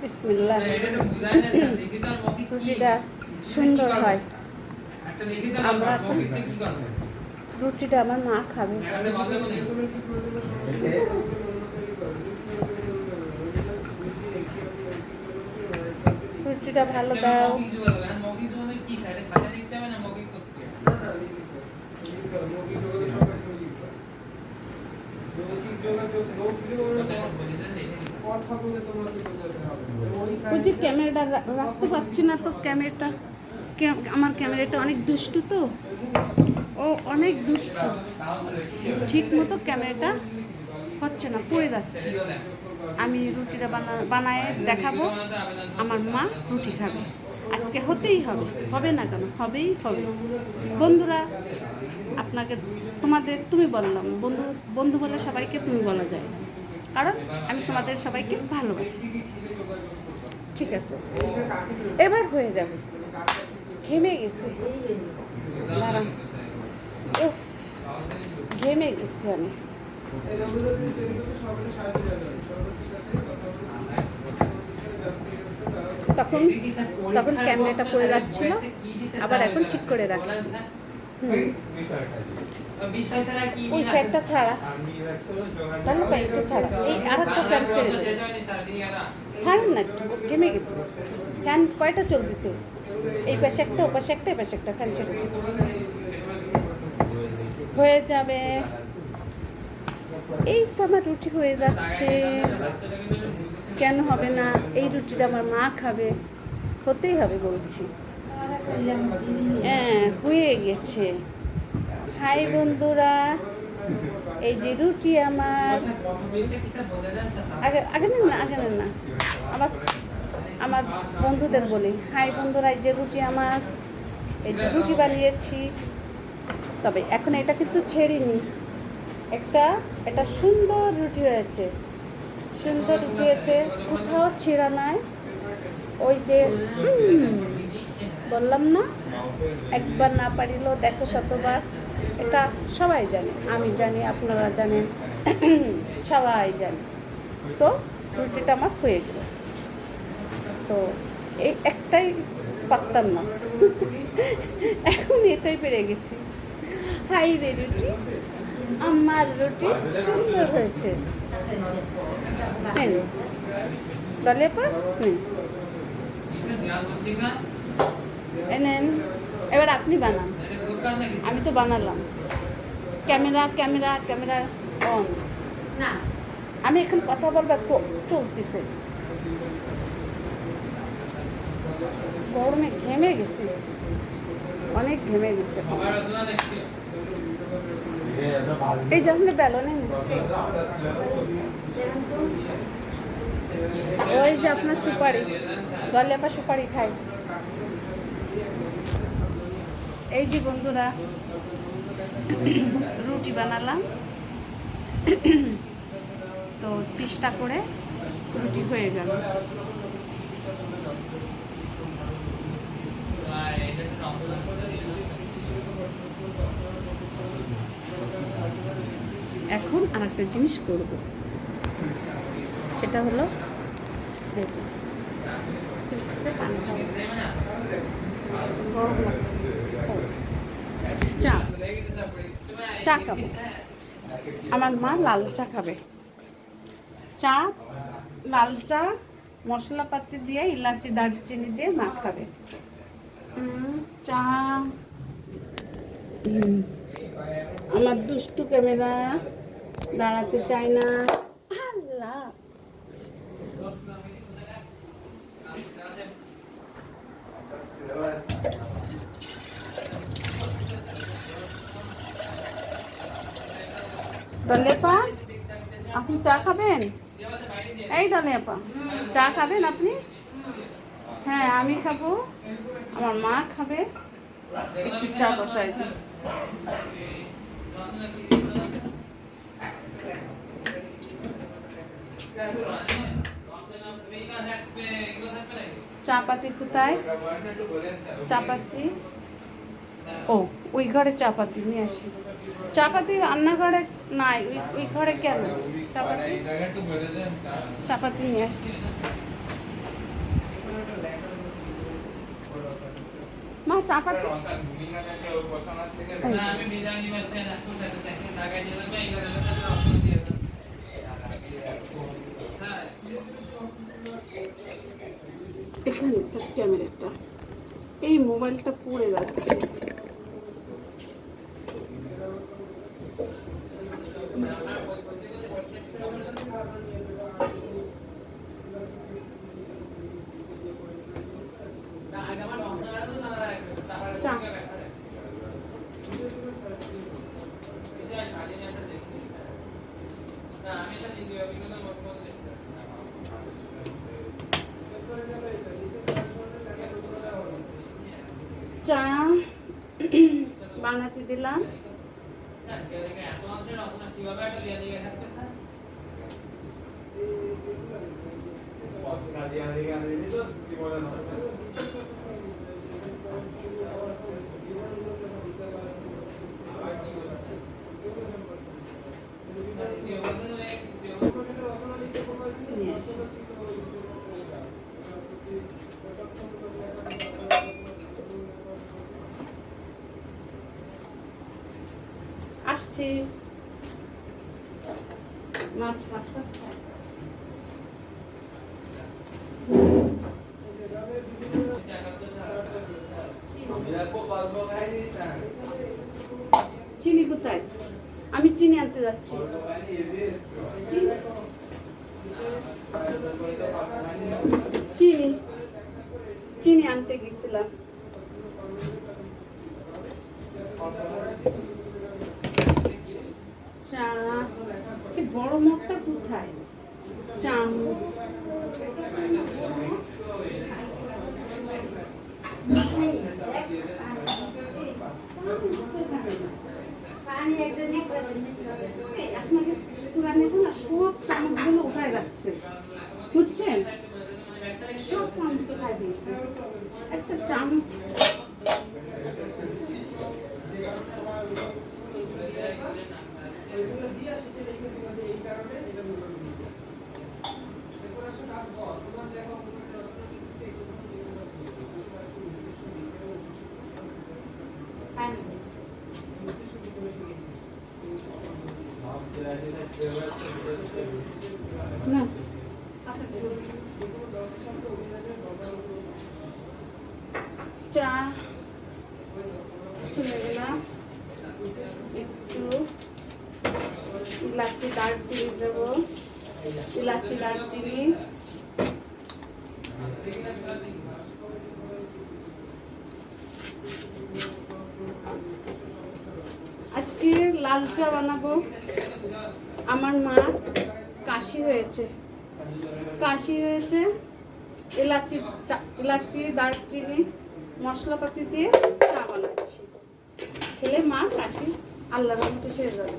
বিসমিল্লাহ। রুটিটা সুন্দর হয়। আমরা রুটিটা আমার মা খাবে। ম্যাডামে গল্প বলিস রুটিটা ভালো দাও। মৌখিক যোগাযোগ আর মৌখিক যোগাযোগ কি সাইডে খাতা লিখতে হবে না মৌখিক করতে হবে কথা বলে তোমাকে বোঝাতে হবে ওই যে ক্যামেরাটা রাখতে পারছি না তো, আমার ক্যামেরাটা অনেক দুষ্টু তো, ও অনেক দুষ্টু, ঠিক মতো ক্যামেরাটা হচ্ছে না, পড়ে যাচ্ছে। আমি রুটিটা বানায় দেখাবো, আমার মা রুটি খাবে। আজকে হতেই হবে, হবে না কেন, হবেই হবে। বন্ধুরা, আপনাকে তুমি বললাম, বন্ধু বলে সবাইকে তুমি বলা যায়, কারণ আমি তোমাদের সবাইকে ভালোবাসি। ঠিক আছে, এবার হয়ে যাবে। ঘেমে গেছি, দাঁড়ান, উফ, ঘেমে গেছি আমি। তখন ক্যামেরাটা পড়ে যাচ্ছিল, আবার এখন ঠিক করে রাখছি। ওই প্যাকটা ছাড়া, ভালো প্যাকটা ছাড়া, এই আর একটা প্যাক ছেড়ে ছাড়েন না, একটু ঘেমে গেছে। ফ্যান কয়টা চলতেছে, এই পাশে একটা, ও পাশে একটা, এই পাশে একটা, ফ্যান ছেড়ে হয়ে যাবে। এই তো আমার রুটি হয়ে যাচ্ছে, কেন হবে না? এই রুটিটা আমার মা খাবে, হতেই হবে বলছি। হ্যাঁ, হয়ে গেছে। হাই বন্ধুরা, এই যে রুটি আমার, আগে নেন না, আমার বন্ধুদের বলি, হাই বন্ধুরা, এই যে রুটি আমার, এই যে রুটি বানিয়েছি। তবে এখন এটা কিন্তু ছেড়িনি, এটা সুন্দর রুটি হয়েছে, সুন্দর রুটি হয়েছে, কোথাও ছেঁড়া নাই। ওই যে বললাম না, একবার না পারিলেও দেখো শতবার, এটা সবাই জানে, আমি জানি, আপনারা জানেন, সবাই জানে। তো রুটিটা আমার হয়ে গেল, তো এই একটাই পারতাম না, এখন এটাই পেরে গেছি। হাই রে রুটি, আমার রুটি সুন্দর হয়েছে। নেন, এবার আপনি বানান, আমি তো বানালাম। ক্যামেরা অন না, আমি এখন কথা বলবো, চলতেছে। গরমে ঘেমে গেছি, অনেক ঘেমে গেছে। এই যে আপনি বেলনে, ওই যে আপনার সুপারি, দলে আবার সুপারি খাই। এই যে বন্ধুরা, রুটি বানালাম, তো চেষ্টা করে রুটি হয়ে গেল। এখন আর একটা জিনিস করব, সেটা হলো গরম লাগছে, চা খাবো। আমার মা লাল চা খাবে, লাল চা মশলাপাতি দিয়ে, ইলাচি দারচিনি দিয়ে মা খাবে। চা, আমার দুষ্টু ক্যামেরা দাঁড়াতে চায় না। আল্লাহ, দলেপা, আপনি চা খাবেন? এই দলেপা, চা খাবেন আপনি? হ্যাঁ, আমি খাবো, আমার মা খাবে। একটু চা বসাই দিই। চাপাতি কোথায়? চাপাতি, ও ওই ঘরে চাপাতি নিয়ে আসি। চাপাতি রান্নাঘরে নাই, ওই ঘরে কেন? চাপাতি নিয়ে আসি। মা চাপাতি না আমি বিজানি বাসে রাখতে সাথে দেখে লাগাই দিয়ে দেব এই করে অপশন দিয়ে দেব হ্যাঁ এখানে তার ক্যামেরাটা এই মোবাইলটা পড়ে যাচ্ছে চা চা বানাতে দিলাম নিয়ে আসি। আসছি মাছ মাছটা খাই। চিনি কোথায় আমি চিনি আনতে যাচ্ছি চিনি চিনি আনতে গেছিলাম চা সে বড় মগটা কোথায় চামচ আপনাকে তুলা নেব না সব চামচগুলো উঠায় রাখছে বুঝছেন সব চামচ উঠায় দিয়েছে একটা চামচ না চা চলে গেলাম একটু ইলাচি দারচিনি দেবো ইলাচি দারচিনি আজকে লাল চা বানাবো আমার মা কাশি হয়েছে ইলাচি দারচিনি মশলাপাতি দিয়ে চা বানাচ্ছি খেলে মা কাশি আল্লাহর রহমতে সেরে যাবে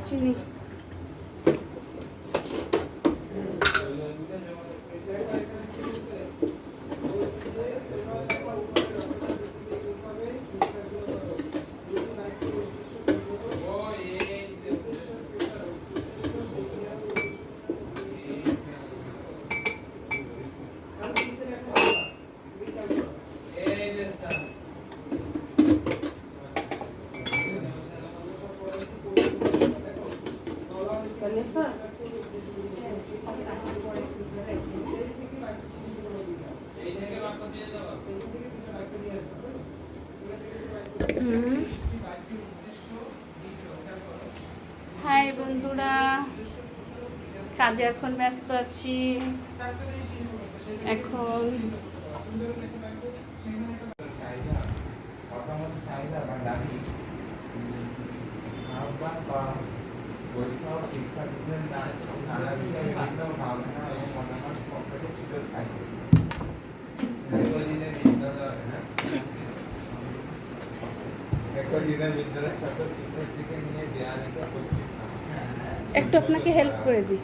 চিনি হাই বন্ধুরা কাজে এখন ব্যস্ত আছি এখন শিক্ষার্থীদের নানা বিষয়ে বিভিন্ন ভাবনা এবং মতামত প্রকাশের সুযোগ থাকে দীর্ঘদিনের বিদ্যালয়ের সকল শিক্ষার্থীকে নিয়ে দেওয়া যেত একটু আপনাকে হেল্প করে দিই।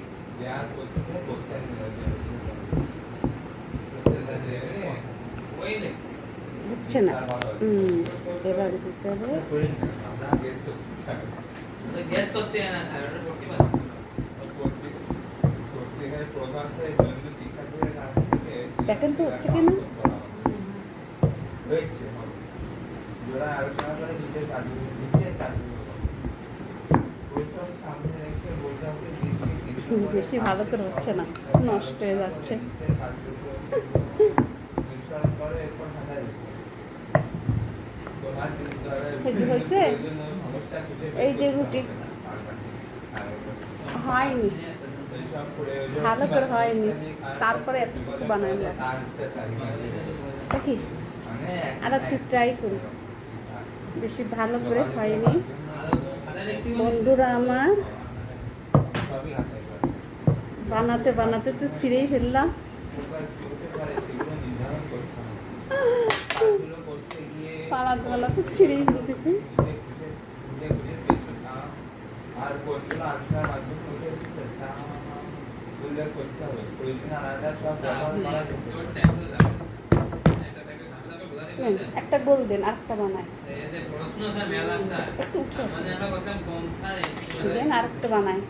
ওইলে হচ্ছে না। এবার দিতে হবে। গ্যাস করতে হয় না স্যার ওটা করতে পারে দেখেন তো হচ্ছে কি না। বেশি ভালো করে হচ্ছে না, নষ্ট হয়ে যাচ্ছে। এই যে হয়েছে, এই যে রুটি হয়নি, ভালো করে হয়নি, তারপরে এতটুকু বানাইলাম। দেখি আর একটু ট্রাই করি। বেশি ভালো করে হয়নি বন্ধুরা আমার। বানাতে বানাতে তো ছিঁড়েই ফেললাম। বানাতে বানাতে ছিঁড়েই ফেলতেছি। আর কোনগুলো আলোচনার মাধ্যমে উঠে এসেছে তা উল্লেখ করতে হবে। প্রয়োজনে আলাদা সব ব্যবহার করা যেতে পারে। একটা গোল দেন, আরেকটা বানায়। প্রশ্নটা মেলা স্যার একটু উঠে আসে মানে আমরা কসম কম স্যার দেন, আরেকটা বানায়।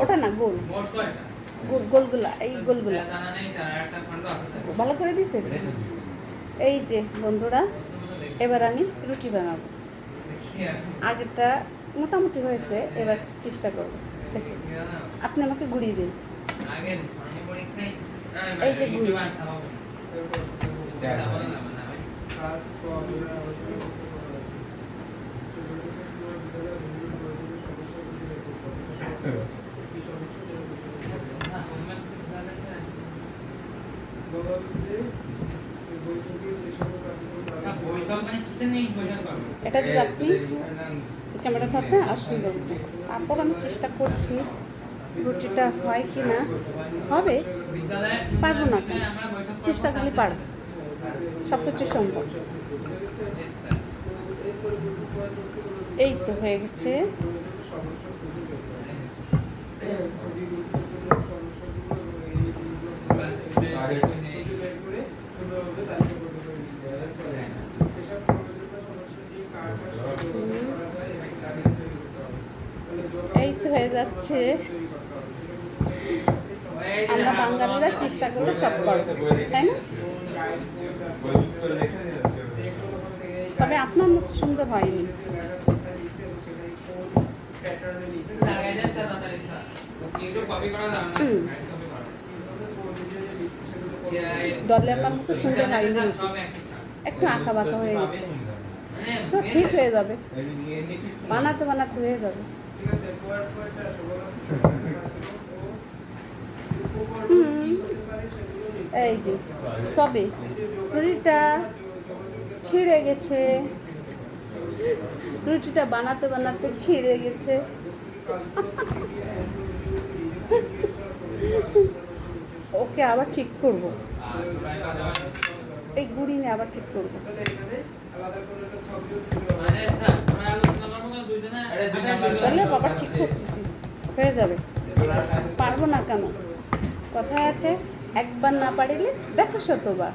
ওটা না গোল, মোট কয়টা গোল গোলগুলা, এই গোলগুলা জানা নেই স্যার একটা খন্ড আছে স্যার ভালো করে দিছে। এই যে বন্ধুরা, এবার আমি রুটি বানাবো। আগেরটা মোটামুটি হয়েছে, এবার চেষ্টা করবো। দেখুন, আপনি আমাকে ঘুরিয়ে দিন। আগে আমি পরীক্ষায় এই যে গুড়ি। এটা যদি আপনি ক্যামেরা থাকতে আর সুন্দর হতো। তারপর আমি চেষ্টা করছি রুটিটা হয় কি না। হবে, পারবো না কেন, চেষ্টা করলে পারবো, সব কিছু সম্ভব। এই তো হয়ে গেছে। এই তো হয়ে যাচ্ছে। আমরা বাঙালিরা চেষ্টা করলে সব পারবো, তাই না? তবে আপনার মতো সুন্দর হয়নি। দলে আপনার মতো সুন্দর হয়নি, একটু আঁকা বাঁকা হয়ে গেছে। তো ঠিক হয়ে যাবে, বানাতে বানাতে হয়ে যাবে। এই যে তবে রুটিটা ছিঁড়ে গেছে, রুটিটা বানাতে বানাতে ছিঁড়ে গেছে। ওকে আবার ঠিক করব, এই গুড়ি নিয়ে আবার ঠিক করবো। তাহলে বাবা ঠিক করতেছি, হয়ে যাবে। পারবো না কেন, কথায় আছে একবার না পারিলে দেখো শতবার।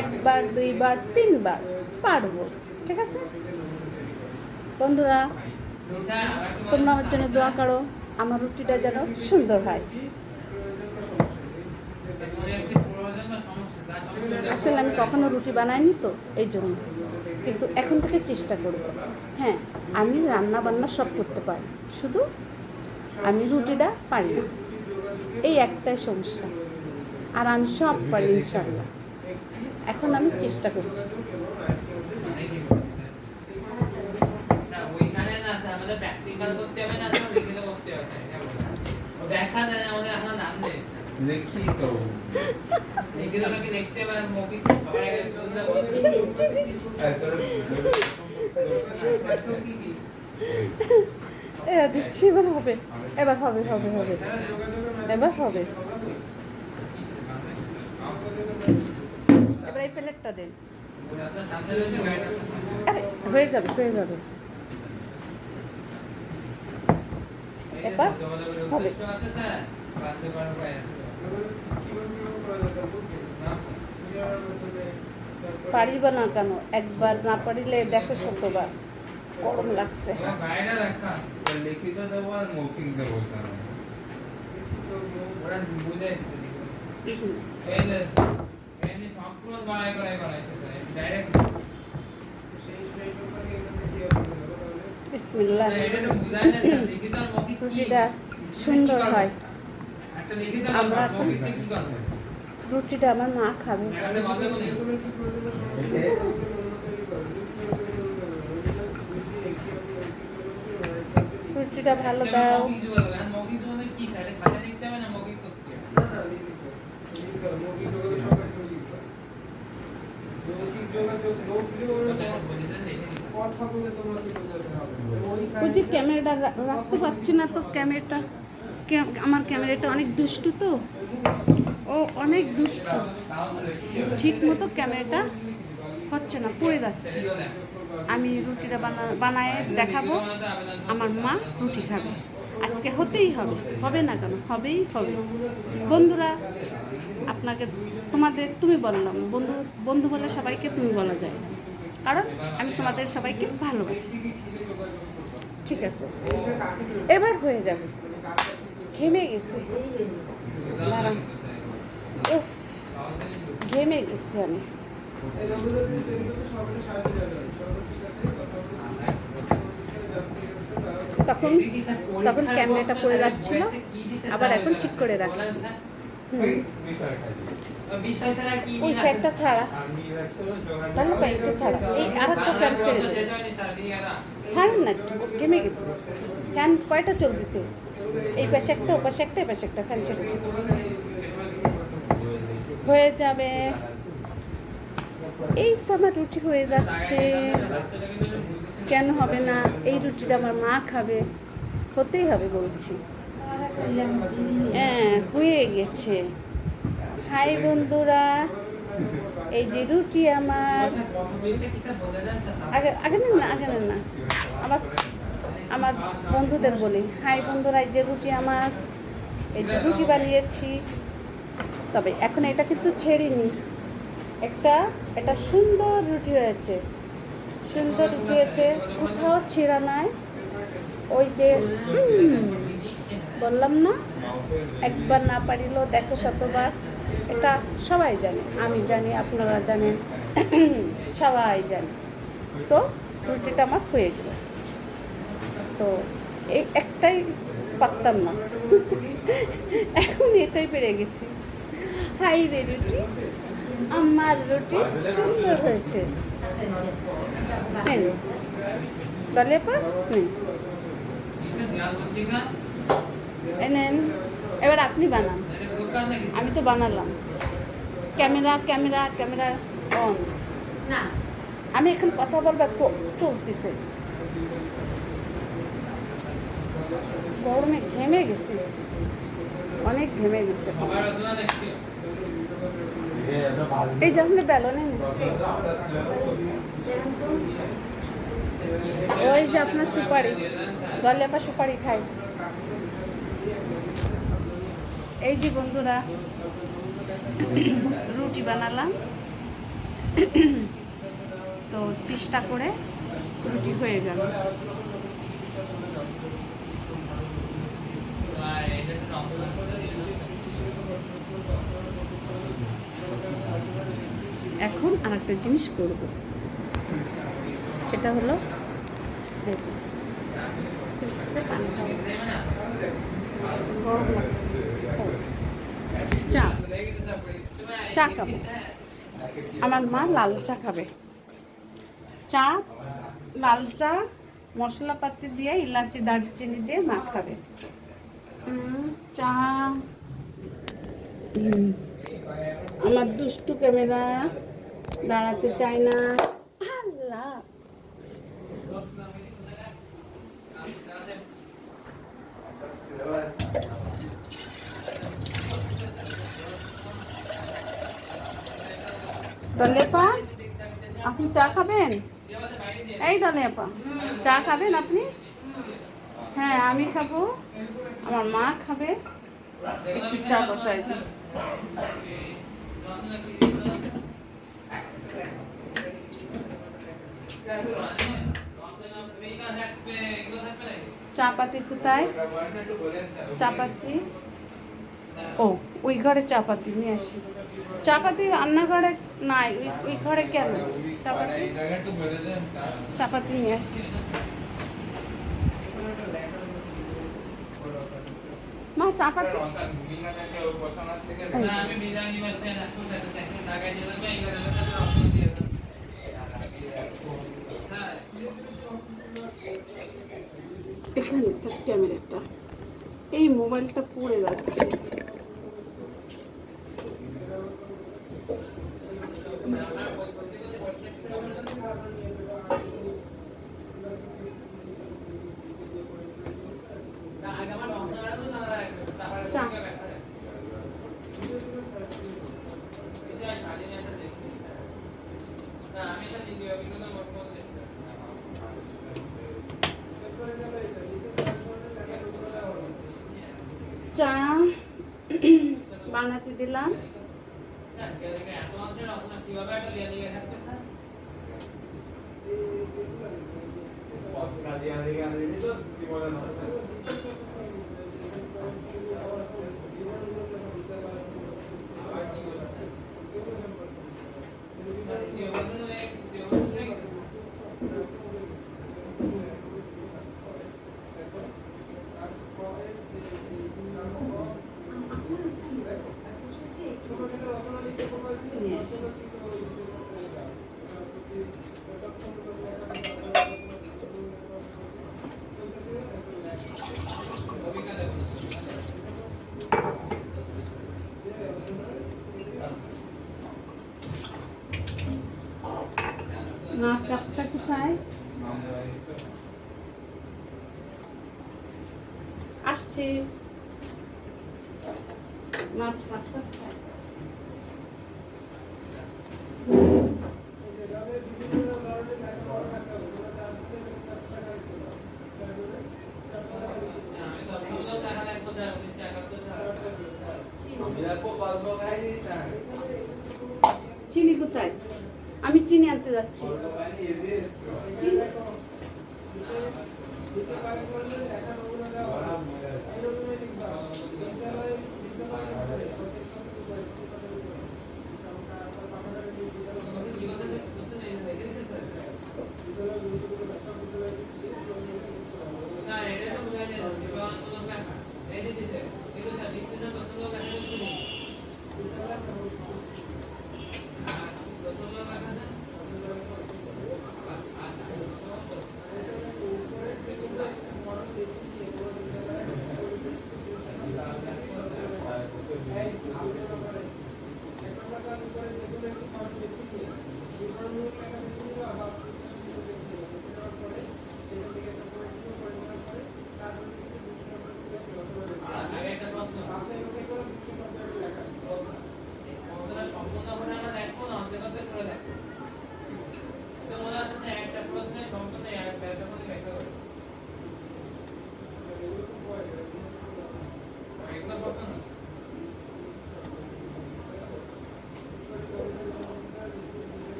একবার, দুইবার, তিনবার পারবো। ঠিক আছে বন্ধুরা, তোমরা আমার জন্য দোয়া করো, আমার রুটিটা যেন সুন্দর হয়। আসলে আমি কখনো রুটি বানাইনি তো, এই জন্য। কিন্তু এখন থেকে চেষ্টা করব। হ্যাঁ, আমি রান্না বান্না সব করতে পারি, শুধু আমি রুটিটা পারি না, এই একটাই সমস্যা। আর আমি সব পারি ইনশাআল্লাহ। এখন আমি চেষ্টা করছি। দিচ্ছি, এবার হবে, এবার হবে, হবে হবে, এবার হবে। এবার এই প্লেটটা দেন। আরে হয়ে যাবে, হয়ে যাবে। এবার হবে। পারিব না কেন, একবার না পারিলে দেখো শতবার। গরম লাগছে। লিখিত দেবো আর মৌখিক দেবো ওরা বুঝে গেছে এই যে এমনি সম্পূর্ণ বাড়াই করাইছে ডাইরেক্ট বিসমিল্লাহ। এটা তো বুঝায় না লিখিত আর মৌখিক কি রুটিটা সুন্দর হয়। একটা লিখিত আর আমরা মৌখিক কি করবে রুটিটা আমার মা খাবে। ম্যাডামে বলে বলি রুটিটা ভালো দাও। মৌখিক যোগাযোগ কি সাইডে খাতা লিখতে হবে না মৌখিক করতে হবে ওই যে ক্যামেরাটা রাখতে পারছি না তো, ক্যামেরাটা আমার ক্যামেরাটা অনেক দুষ্টু তো, ও অনেক দুষ্টু, ঠিক মতো ক্যামেরাটা হচ্ছে না, পড়ে যাচ্ছে। আমি রুটিটা বানায় দেখাবো, আমার মা রুটি খাবে। আজকে হতেই হবে, হবে না কেন, হবেই হবে। বন্ধুরা, আপনাকে তুমি বললাম, বন্ধু বলে সবাইকে তুমি বলা যায়, কারণ আমি তোমাদের সবাইকে ভালোবাসি। ঠিক আছে, এবার হয়ে যাবে। ঘেমে গেছে, দাঁড়ান, ঘেমে গেছি আমি। তখন ক্যামেরাটা পড়ে যাচ্ছিল, আবার এখন ঠিক করে রাখছি। ওই ফ্যানটা ছাড়া, তাহলে ফ্যানটা ছাড়া, এই আর একটা ফ্যান ছেড়ে ছাড়ুন না, একটু ঘেমে গেছে। ফ্যান কয়টা চলতেছে, এই পাশে একটা, ও পাশে একটা, এই পাশে একটা, ফ্যান ছেড়ে হয়ে যাবে। এই তো আমার রুটি হয়ে যাচ্ছে। কেন হবে না? এই রুটিটা আমার মা খাবে, হতেই হবে বলছি। হ্যাঁ, হয়ে গেছে। হাই বন্ধুরা, এই যে রুটি আমার, আগে নেন না, আমার বন্ধুদের বলি, হাই বন্ধুরা, এই যে রুটি আমার, এই যে রুটি বানিয়েছি। তবে এখন এটা কিন্তু ছেড়িনি, এটা সুন্দর রুটি হয়েছে, সুন্দর রুটি হয়েছে, কোথাও ছেঁড়া নাই। ওই যে বললাম না, একবার না পারিলেও দেখো শতবার। এটা সবাই জানে, আমি জানি, আপনারা জানেন, সবাই জানে। তো রুটিটা আমার হয়ে গেল। তো এই একটাই পারতাম না, এখন এটাই পেরে গেছি। হাই রে রুটি, আমার রুটি সুন্দর হয়েছে। তাহলে নেন, এবার আপনি বানান, আমি তো বানালাম। ক্যামেরা অন না, আমি এখন কথা বলবো, চলতেছে। গরমে ঘেমে গেছি, অনেক ঘেমে গেছে। এই যে আপনি বেলনে, ওই যে আপনার সুপারি, গলে আপনার সুপারি খাই। এই যে বন্ধুরা, রুটি বানালাম, তো চেষ্টা করে রুটি হয়ে গেল। এখন আরেকটা জিনিস করব, সেটা হলো গরম লাগছে, চা খাবো। আমার মা লাল চা খাবে, লাল চা মশলাপাতি দিয়ে, ইলাচি দারচিনি দিয়ে মা খাবে। চা, আমার দুষ্টু ক্যামেরা দাঁড়াতে চায় না। আল্লাহ, দলেপা, আপনি চা খাবেন? এই দলেপা, চা খাবেন আপনি? হ্যাঁ আমি খাবো, আমার মা খাবে, একটু চা বসাই দিই। চাপাতি কোথায়? চাপাতি ও ওই ঘরে চাপাতি নিয়ে আসি। চাপাতি রান্নাঘরে নাই, ওই ঘরে কেন? চাপাতি চাপাতি নিয়ে আসি। মা চাপাতি এখানে তার ক্যামেরাটা, এই মোবাইলটা পড়ে যাচ্ছে। চা চা বানাতে দিলাম। নিয়ে আসি। মা কাপটা কোথায়? আসছি। মা কাপটা কোথায়? চিনি কোথায়? আমি চিনি আনতে যাচ্ছি। চিনি?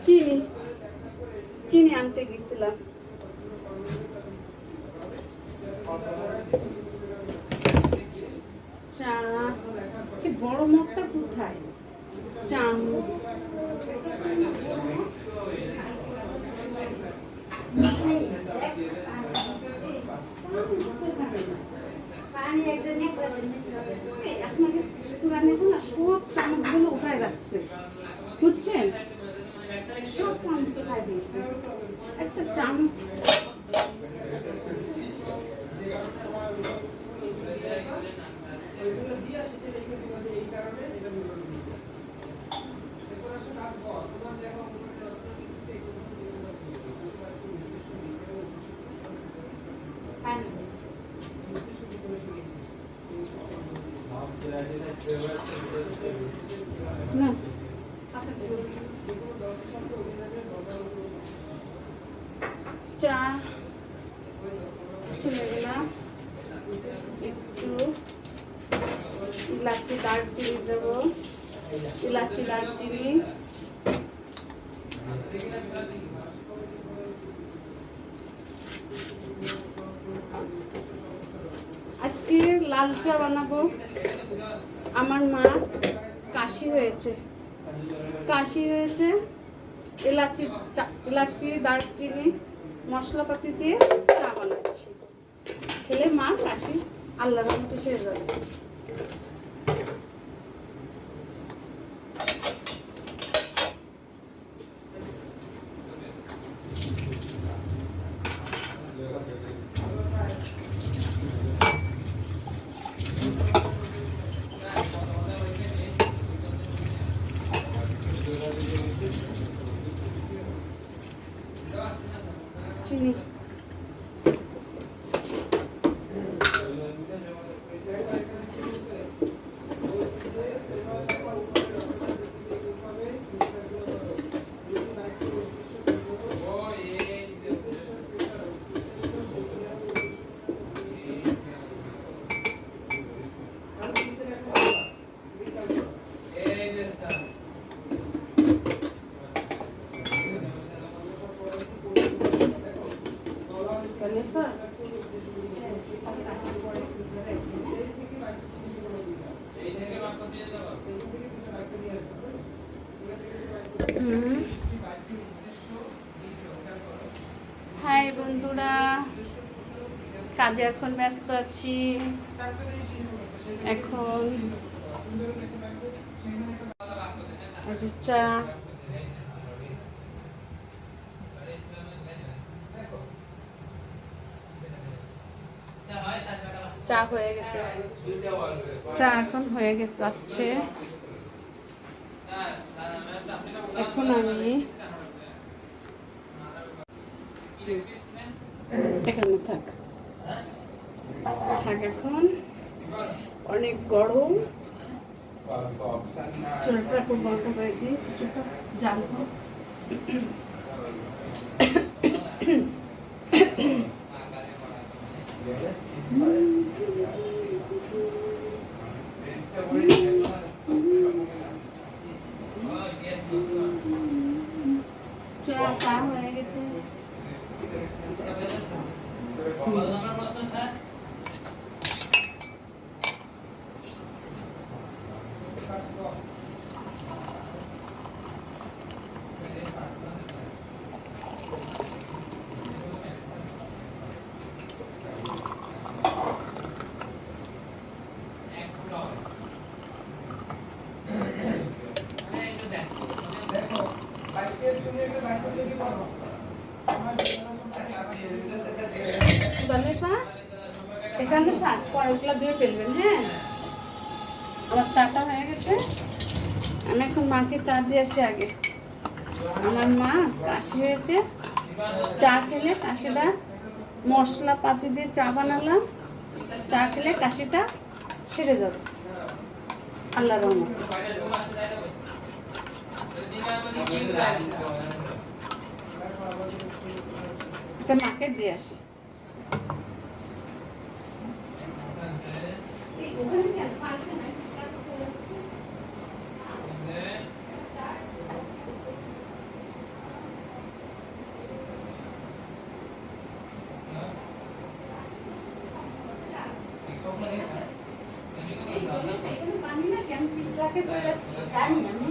চিনি চিনি আনতে গেছিলাম। চা সে বড় মগটা কোথায়? চামচ আপনাকে সব চামচগুলো উঠায় রাখছে, বুঝছেন? সব চামচ উঠায় দিয়েছে, একটা চামচ চা চলে গেলাম, একটু ইলাচি দারচিনি দেবো, ইলাচি দারচিনি, আজকে লাল চা বানাবো। আমার মা কাশি হয়েছে, ইলাচি দারচিনি মশলাপাতি দিয়ে চা বানাচ্ছি। খেলে মা কাশি আল্লাহর রহমতে সেরে যাবে। চিনি হাই বন্ধুরা, কাজে এখন ব্যস্ত আছি। এখন চা চা হয়ে গেছে, চা এখন হয়ে গেছে যাচ্ছে। এখন আমি এখানে থাক, এখন অনেক গরম, চুলটা খুব বন্ধ করে দিই, কিছুটা জ্বালবো। চা হয়ে গেছে। এখানে থাক, পরেগুলো ধুয়ে ফেলবেন। হ্যাঁ, আমার চাটা হয়ে গেছে। আমি এখন মাকে চা দিয়ে আসি আগে। আমার মা কাশি হয়েছে, চা খেলে কাশিটা, মশলা পাতি দিয়ে চা বানালাম, চা খেলে কাশিটা সেরে যাবে আল্লাহর রহমতে। এটা মাকে দিয়ে আসি। জানি আমি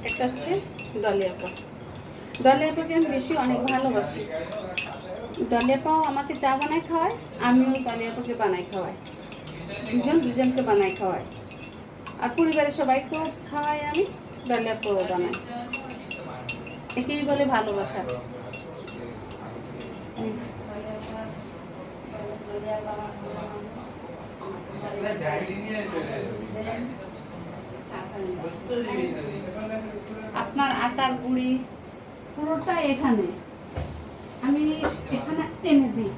একটা হচ্ছে দলিয়াপা। দলিয়াপাকে আমি বেশি অনেক ভালোবাসি। দলিয়াপাও আমাকে চা বানাই খাওয়ায়, আমিও দলিয়াপাকে বানাই খাওয়াই, দুজনকে বানাই খাওয়াই। আর পরিবারের সবাইকেও খাওয়াই, আমি দলিয়াপাও বানাই। একেই বলে ভালোবাসা। আপনার আটার গুঁড়ি পুরোটা এখানে, আমি এখানে টেনে দিই।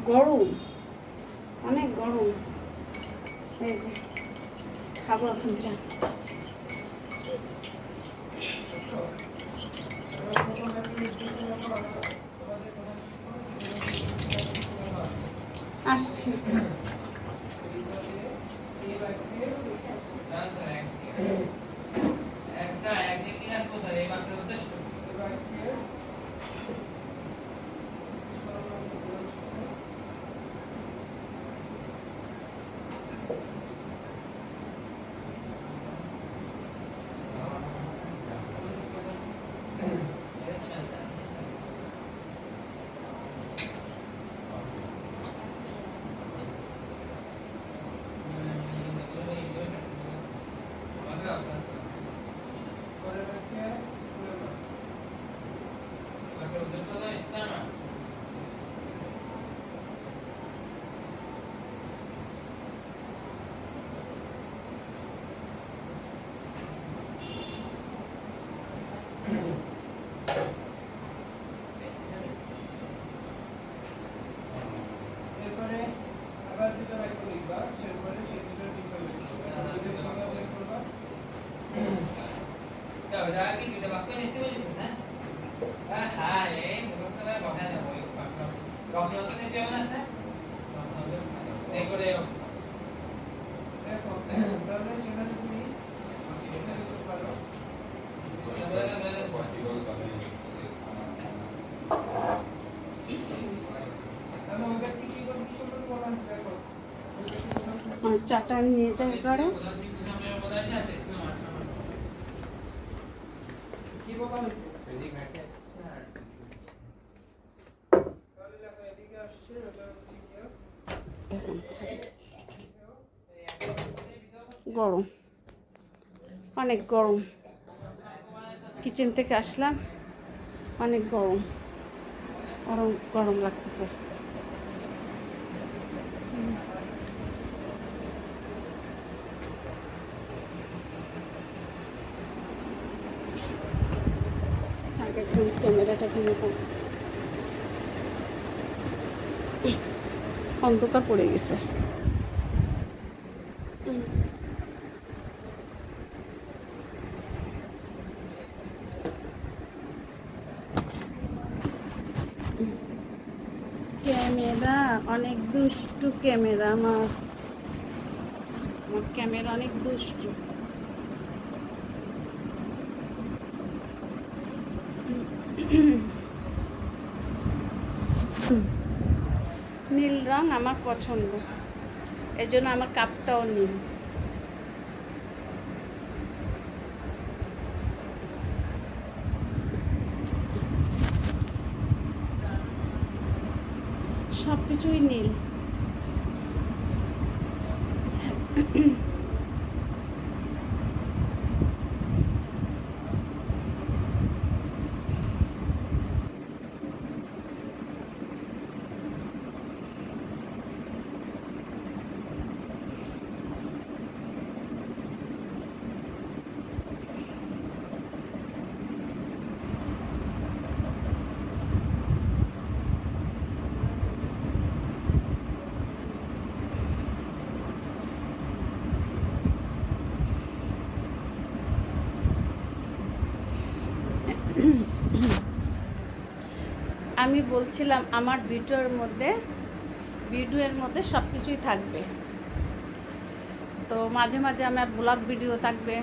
গরম, অনেক গরম। এই যে খাবো এখন চা। আসছি। চাটা নিয়ে যাই ঘরে। গরম, অনেক গরম। কিচেন থেকে আসলাম, অনেক গরম, গরম গরম লাগতেছে। ক্যামেরাটা কিনে অন্ধকার পড়ে গেছে। ক্যামেরা অনেক দুষ্টু, ক্যামেরা আমার ক্যামেরা অনেক দুষ্টু। নীল রং আমার পছন্দ, এজন্য আমার কাপটাও নীল। সব কিছুই নীল। আমি বলছিলাম আমার ভিডিওর মধ্যে সব কিছুই থাকবে। তো মাঝে মাঝে আমার ব্লগ ভিডিও থাকবে,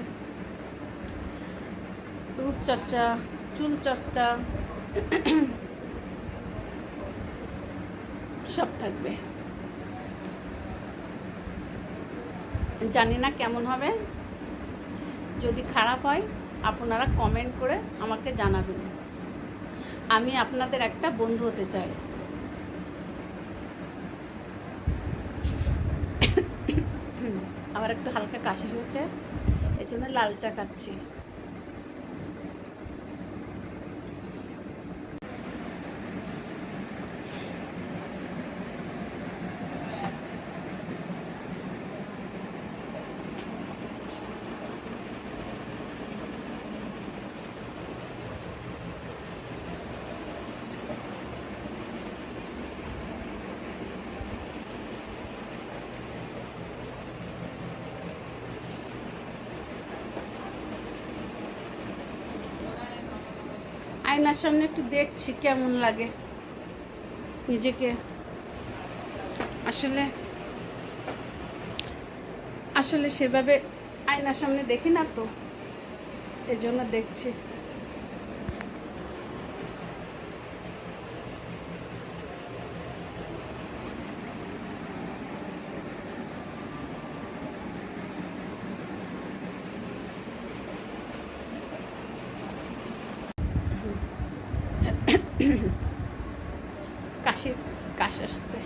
রূপচর্চা, চুল চর্চা সব থাকবে। জানি না কেমন হবে। যদি খারাপ হয় আপনারা কমেন্ট করে আমাকে জানাবেন। আমি আপনাদের একটা বন্ধু হতে চাই। আমার একটু হালকা কাশি হয়েছে, এই জন্য লাল চা খাচ্ছি। আয়নার সামনে একটু দেখছি কেমন লাগে নিজেকে। আসলে আসলে সেভাবে আয়নার সামনে দেখি না তো, এই জন্য দেখছি। কাশ আসছে।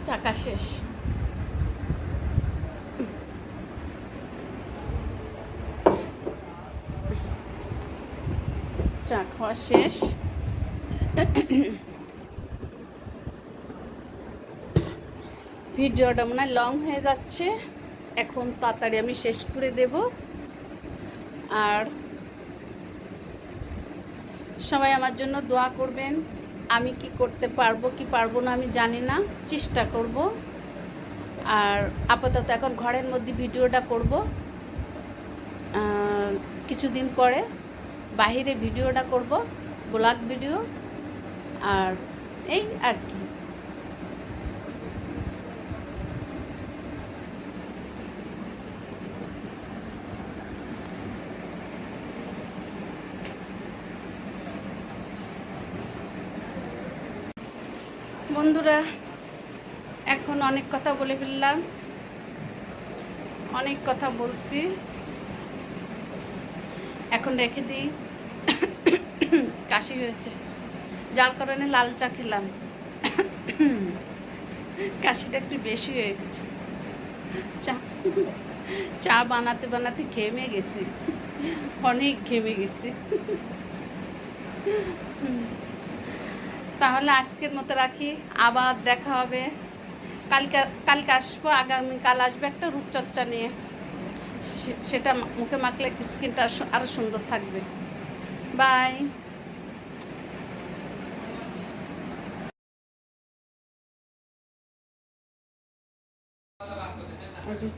টাকা শেষ। চা খাওয়া শেষ। ভিডিওটা মনে হয় লং হয়ে যাচ্ছে, এখন তাড়াতাড়ি আমি শেষ করে দেব। আর সবাই আমার জন্য দোয়া করবেন। আমি কি করতে পারবো কি পারবো না আমি জানি না, চেষ্টা করব। আর আপাতত এখন ঘরের মধ্যে ভিডিওটা করব, কিছুদিন পরে বাহিরে ভিডিওটা করব, ব্লগ ভিডিও। আর এই আর কি। বন্ধুরা, এখন অনেক কথা বলে ফেললাম, অনেক কথা বলছি, এখন রেখে দিই। কাশি হয়েছে, যার কারণে লাল চা খেলাম। কাশিটা একটু বেশি হয়ে গেছে। চা বানাতে বানাতে ঘেমে গেছি, অনেক ঘেমে গেছি। তাহলে আজকের মতো রাখি, আবার দেখা হবে। কালকে আসবো, আগামীকাল আসবে একটা রূপচর্চা নিয়ে। সেটা মুখে মাখলে স্কিনটা আরও সুন্দর থাকবে। বাই।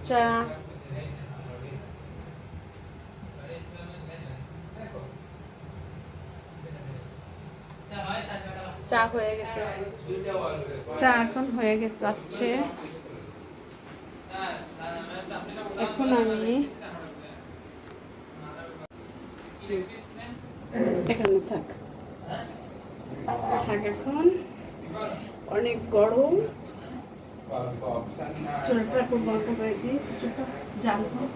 চা চা হয়ে গেছে, চা এখন হয়ে গেছে যাচ্ছে। এখন আমি এখানে থাক, এখন অনেক গরম। চুলটা খুব বন্ধ করে দিই, কিছুটা জাল হোক।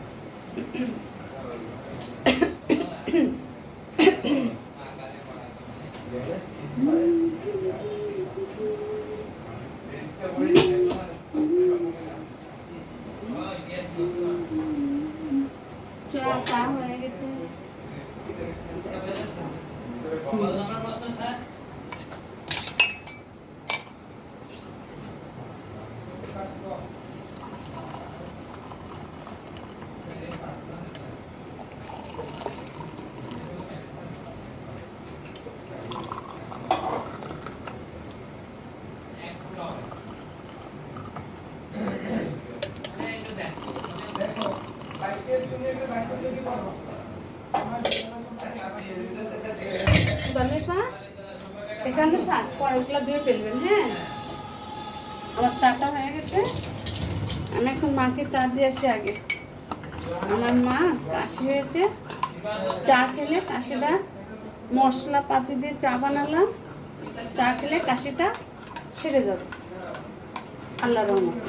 চা হয়ে গেছে। এখানে থাক, পরেগুলো ধুয়ে ফেলবেন। হ্যাঁ। আমি এখন মাকে চা দিয়ে আসি আগে। আমার মা কাশি হয়েছে, চা খেলে কাশিটা, মশলা পাতি দিয়ে চা বানালাম, চা খেলে কাশিটা সেরে যাবে আল্লাহর রহমতে।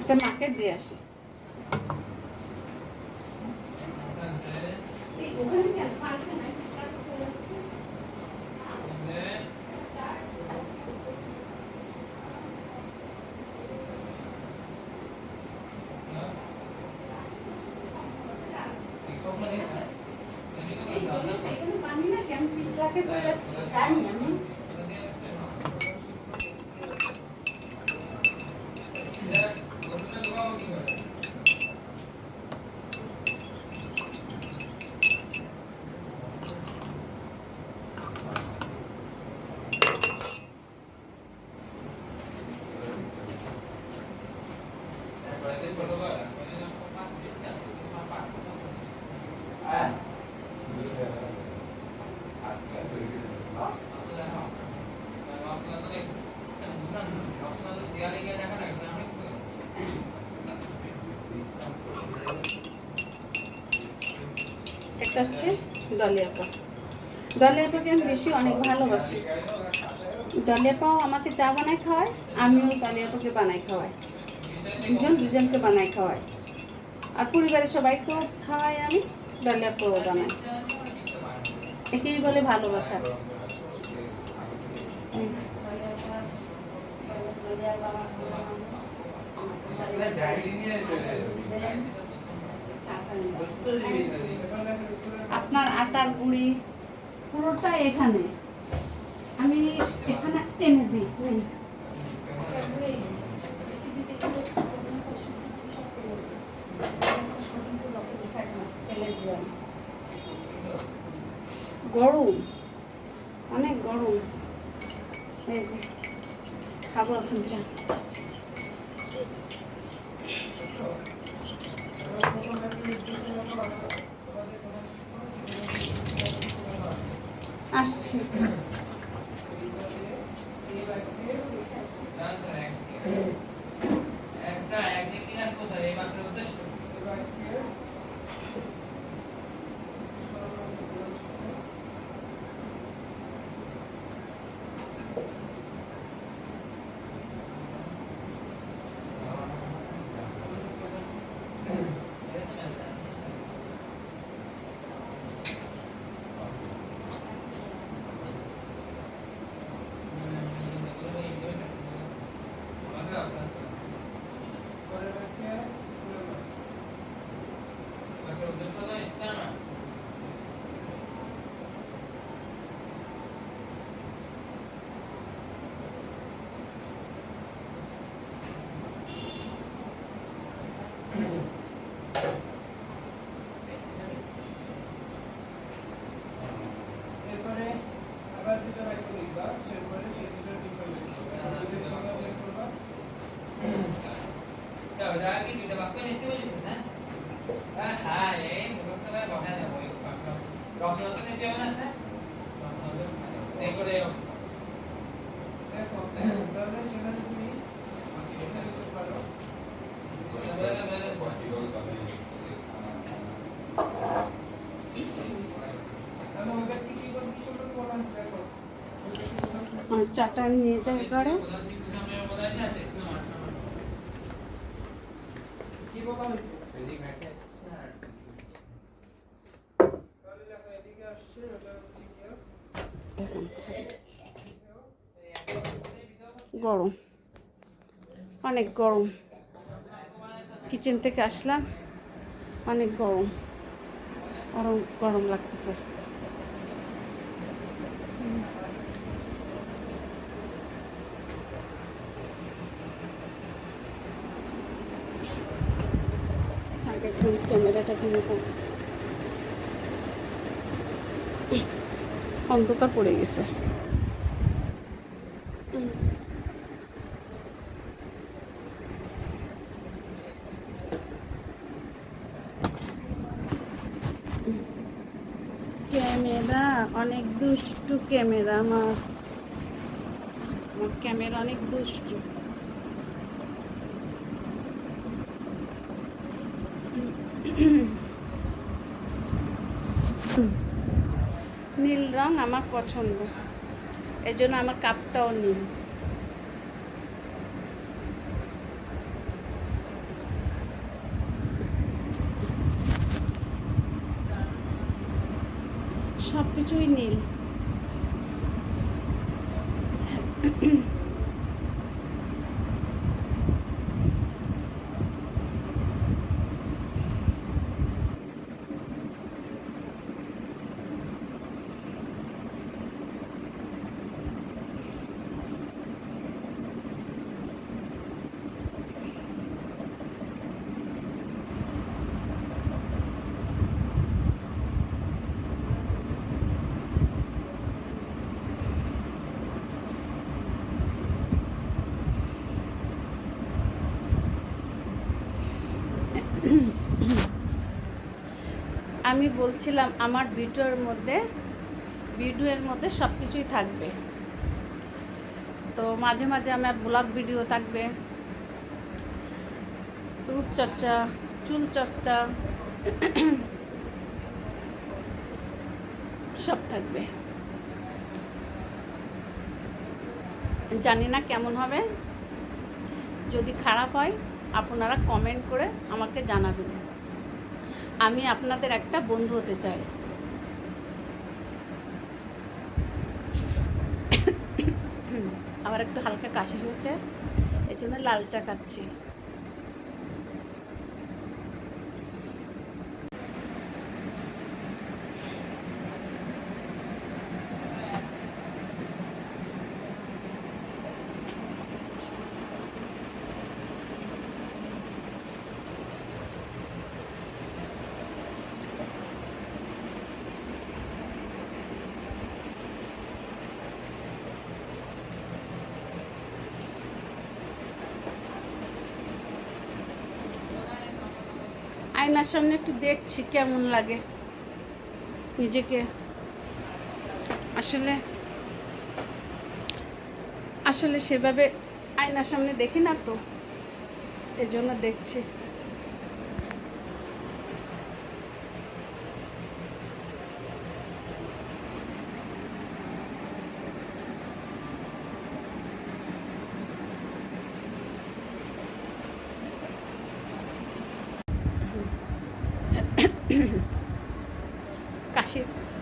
এটা মাকে দিয়ে আসি। জানি আমি একটা হচ্ছে দলিয়াপা। দলিয়াপাকে আমি বেশি অনেক ভালোবাসি। দলিয়াপাও আমাকে চা বানায় খাওয়ায়, আমিও দলিয়াপাকে বানাই খাওয়াই, দুজনকে বানাই খাওয়াই। আর পরিবারের সবাইকেও খাওয়াই, আমি দলিয়াপাও বানাই। একেই বলে ভালোবাসা। আপনার আটার গুঁড়ি পুরোটা এখানে, আমি এখানে টেনে দিই। গরম, অনেক গরম। এই যে খাবো এখন চা। আসছি। চাটা নিয়ে যাই ঘরে। গরম, অনেক গরম। কিচেন থেকে আসলাম, অনেক গরম, গরম গরম লাগতেছে। এখন ক্যামেরাটা কিরকম অন্ধকার পড়ে গেছে। ক্যামেরা অনেক দুষ্টু, ক্যামেরা আমার ক্যামেরা অনেক দুষ্টু। নীল রং আমার পছন্দ, এই জন্য আমার কাপটাও নীল। সব কিছুই নীল। আমি বলছিলাম আমার ভিডিওর মধ্যে সব কিছুই থাকবে। তো মাঝে মাঝে আমার ব্লগ ভিডিও থাকবে, রূপচর্চা, চুল চর্চা সব থাকবে। জানি না কেমন হবে, যদি খারাপ হয় আপনারা কমেন্ট করে আমাকে জানাবেন। আমি আপনাদের একটা বন্ধু হতে চাই। আমার একটু হালকা কাশি হয়েছে, এই জন্য লাল চা খাচ্ছি। আয়নার সামনে একটু দেখছি কেমন লাগে নিজেকে। আসলে সেভাবে আয়নার সামনে দেখি না তো, এই জন্য দেখছি।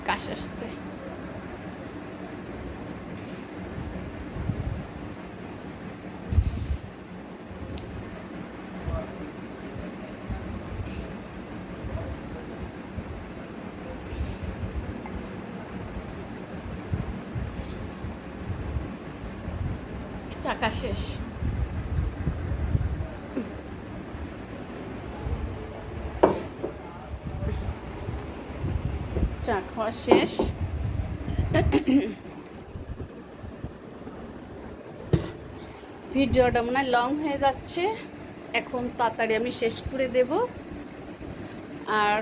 কাশি আসছে। টাকা শেষ। চা খাওয়া শেষ। ভিডিওটা মনে হয় লং হয়ে যাচ্ছে, এখন তাড়াতাড়ি আমি শেষ করে দেব। আর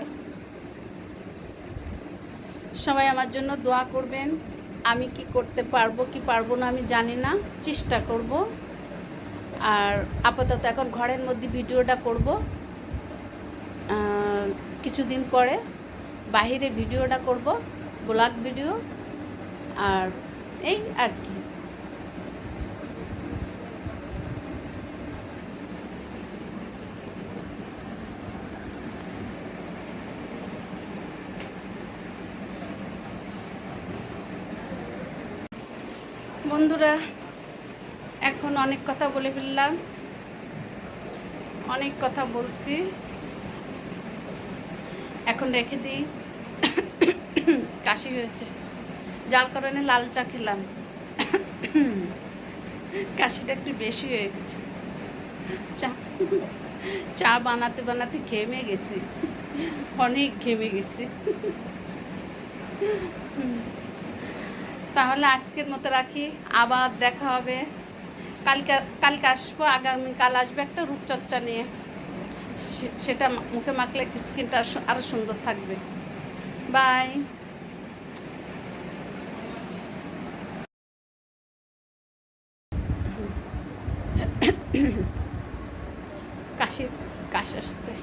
সবাই আমার জন্য দোয়া করবেন। আমি কি করতে পারবো কি পারবো না আমি জানি না, চেষ্টা করব। আর আপাতত এখন ঘরের মধ্যে ভিডিওটা করব, কিছুদিন পরে বাইরে ভিডিওটা করব, ব্লগ ভিডিও। আর এই আর কি। বন্ধুরা, এখন অনেক কথা বলে ফেললাম, অনেক কথা বলছি, এখন রেখে দিই। কাশি হয়েছে, যার কারণে লাল চা খেলাম। কাশিটা একটু বেশি হয়ে গেছে। চা বানাতে বানাতে ঘেমে গেছি, অনেক ঘেমে গেছি। তাহলে আজকের মতো রাখি, আবার দেখা হবে। কালকে আসবো, আগামীকাল আসবে একটা রূপচর্চা নিয়ে। সেটা মুখে মাখলে স্কিনটা আরও সুন্দর থাকবে। বাই। কাশ আসছে।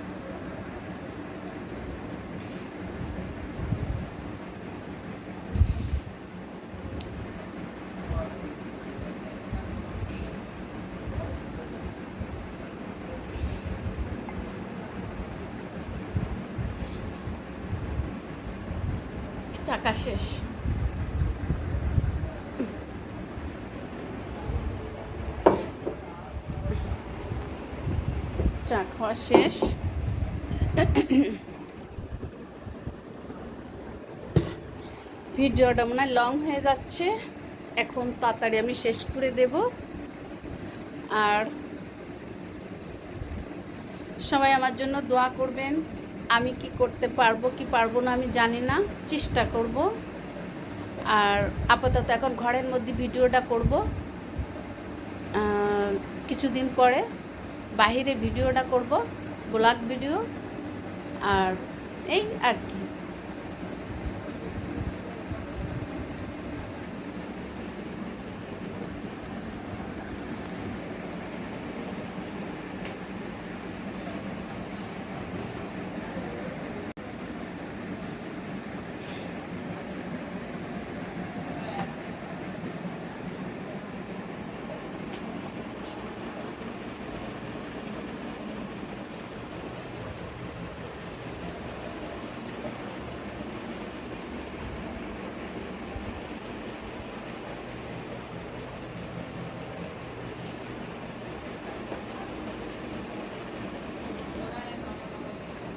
টাকা শেষ। চা খাওয়া শেষ। ভিডিওটা মনে হয় লং হয়ে যাচ্ছে, এখন তাড়াতাড়ি আমি শেষ করে দেব। আর সবাই আমার জন্য দোয়া করবেন। আমি কি করতে পারবো কি পারবো না আমি জানি না, চেষ্টা করব। আর আপাতত এখন ঘরের মধ্যে ভিডিওটা করব, কিছুদিন পরে বাহিরে ভিডিওটা করব, ব্লগ ভিডিও। আর এই আর কি।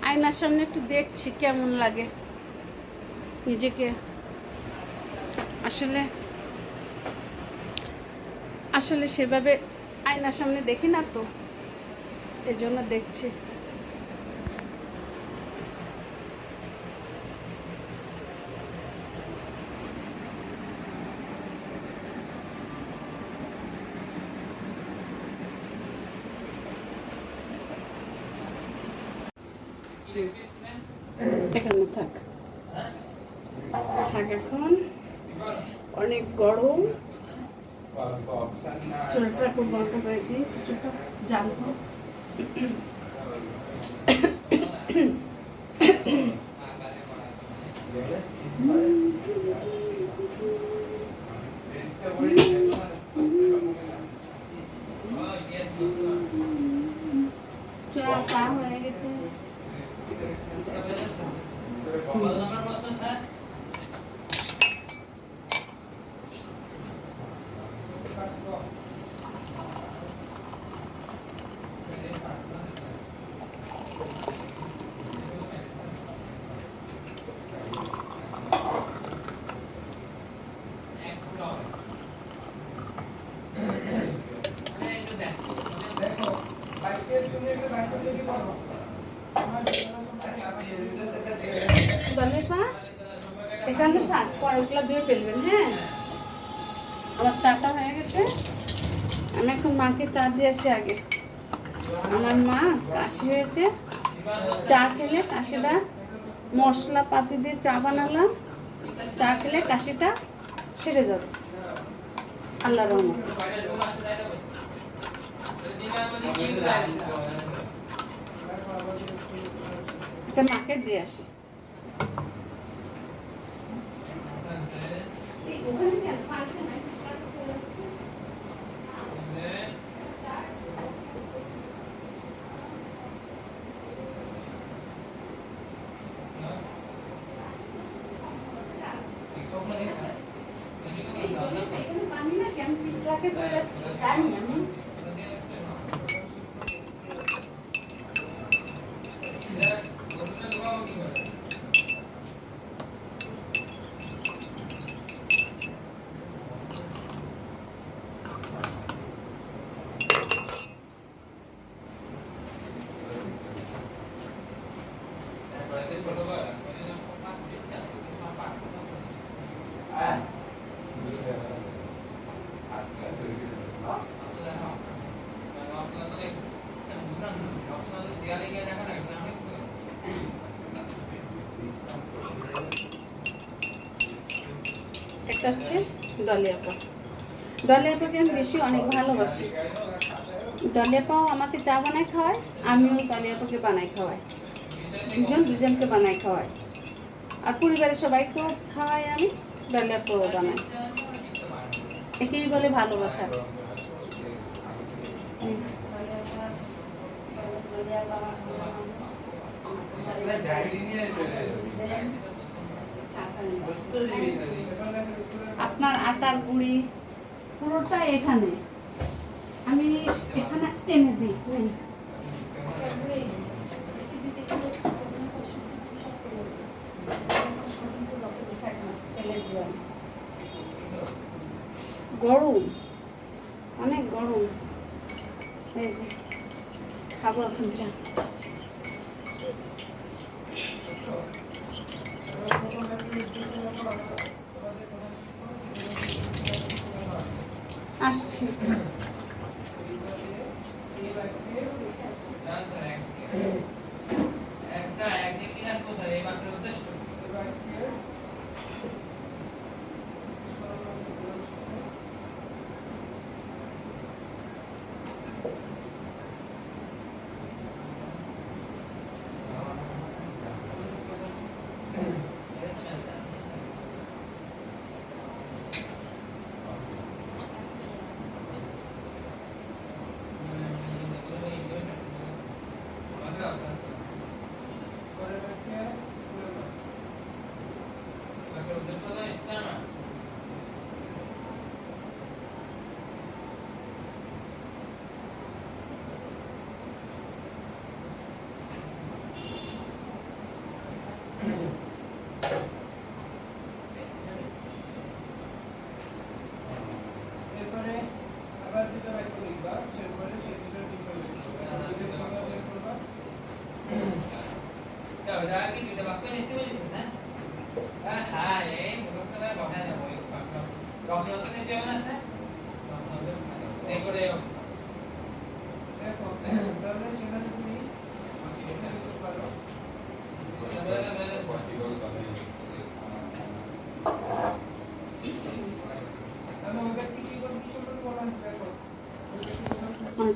আয়নার সামনে একটু দেখছি কেমন লাগে নিজেকে। আসলে আসলে সেভাবে আয়নার সামনে দেখি না তো, এজন্য দেখছি। এখানে থাক থাক, এখন অনেক গরম। চুলটা খুব বন্ধ করে দিই, কিছুটা জ্বালবো। চুলা চা হয়ে গেছে। এখানে থাক, পরেগুলো ধুয়ে ফেলবেন। হ্যাঁ, আমার চাটা হয়ে গেছে। আমি এখন মাকে চা দিয়ে আসি আগে। আমার মা কাশি হয়েছে, চা খেলে কাশিটা, মশলা পাতি দিয়ে চা বানালাম, চা খেলে কাশিটা সেরে যাবে আল্লাহর রহমতে। এটা মাকে দিয়ে আসি। জানি আমি একটা হচ্ছে দলিয়াপা। দলিয়াপাকে আমি বেশি অনেক ভালোবাসি। দলিয়াপাও আমাকে চা বানায় খাওয়ায়, আমিও দলিয়াপাকে বানাই খাওয়াই, দুজনকে বানাই খাওয়াই। আর পরিবারের সবাইকেও খাওয়াই, আমি দলিয়াপাও বানাই। একেই বলে ভালোবাসা। আপনার আটার গুঁড়ি পুরোটা এখানে, আমি এখানে টেনে দিই। গরম, অনেক গরম। এই যে খাবো এখন চা। আসছি।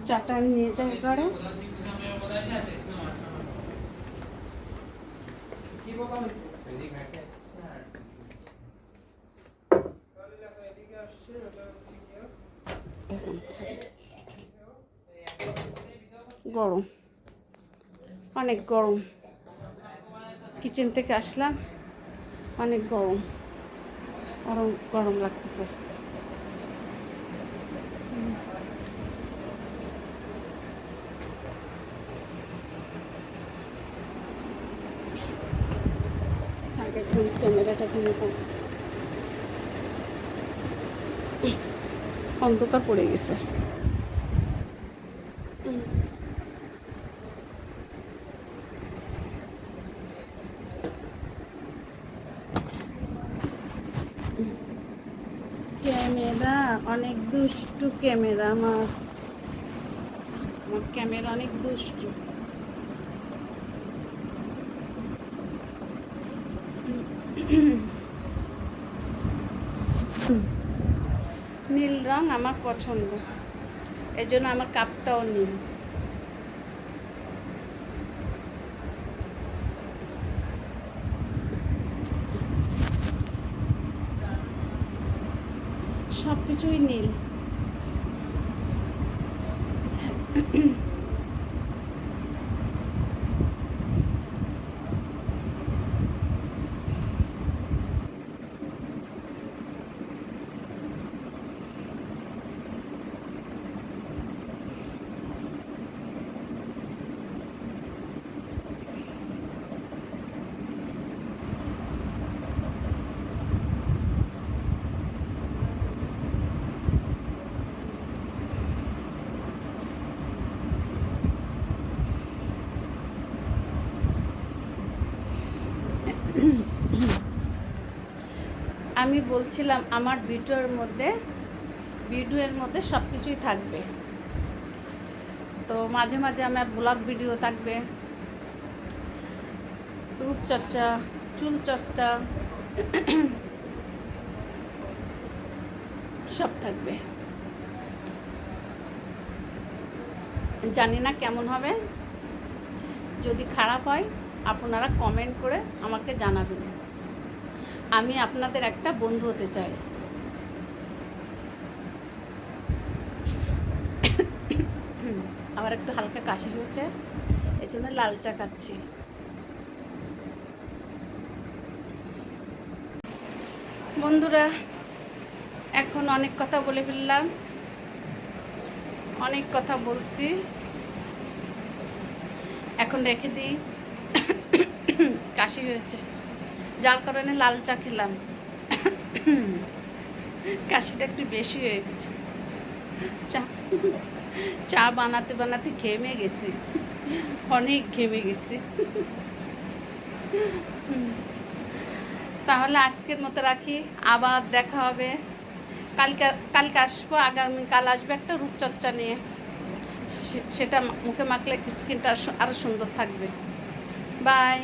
চাটা নিয়ে যাই ঘরে। গরম, অনেক গরম। কিচেন থেকে আসলাম, অনেক গরম, গরম গরম লাগতেছে। এখন ক্যামেরাটা ভেঙে পড়ে, অন্ধকার পড়ে গেছে। ক্যামেরা অনেক দুষ্টু, ক্যামেরা আমার ক্যামেরা অনেক দুষ্টু। নীল রং আমার পছন্দ, এই জন্য আমার কাপটাও নীল। সব কিছুই নীল। আমি বলছিলাম আমার ভিডিওর মধ্যে সব কিছুই থাকবে। তো মাঝে মাঝে আমার ব্লগ ভিডিও থাকবে, রূপচর্চা, চুল চর্চা সব থাকবে। জানি না কেমন হবে, যদি খারাপ হয় আপনারা কমেন্ট করে আমাকে জানাবেন। আমি আপনাদের একটা বন্ধু হতে চাই। আমার একটু হালকা কাশি হয়েছে, এই জন্য লাল চা খাচ্ছি। বন্ধুরা, এখন অনেক কথা বলে ফেললাম, অনেক কথা বলছি, এখন রেখে দিই। কাশি হয়েছে, যার কারণে লাল চা খেলাম। কাশিটা একটু বেশি হয়ে গেছে। চা বানাতে বানাতে ঘেমে গেছি, অনেক ঘেমে গেছি। তাহলে আজকের মতো রাখি, আবার দেখা হবে। কালকে আসবো, আগামীকাল আসবে একটা রূপচর্চা নিয়ে, সেটা মুখে মাখলে স্কিনটা আরও সুন্দর থাকবে। বাই।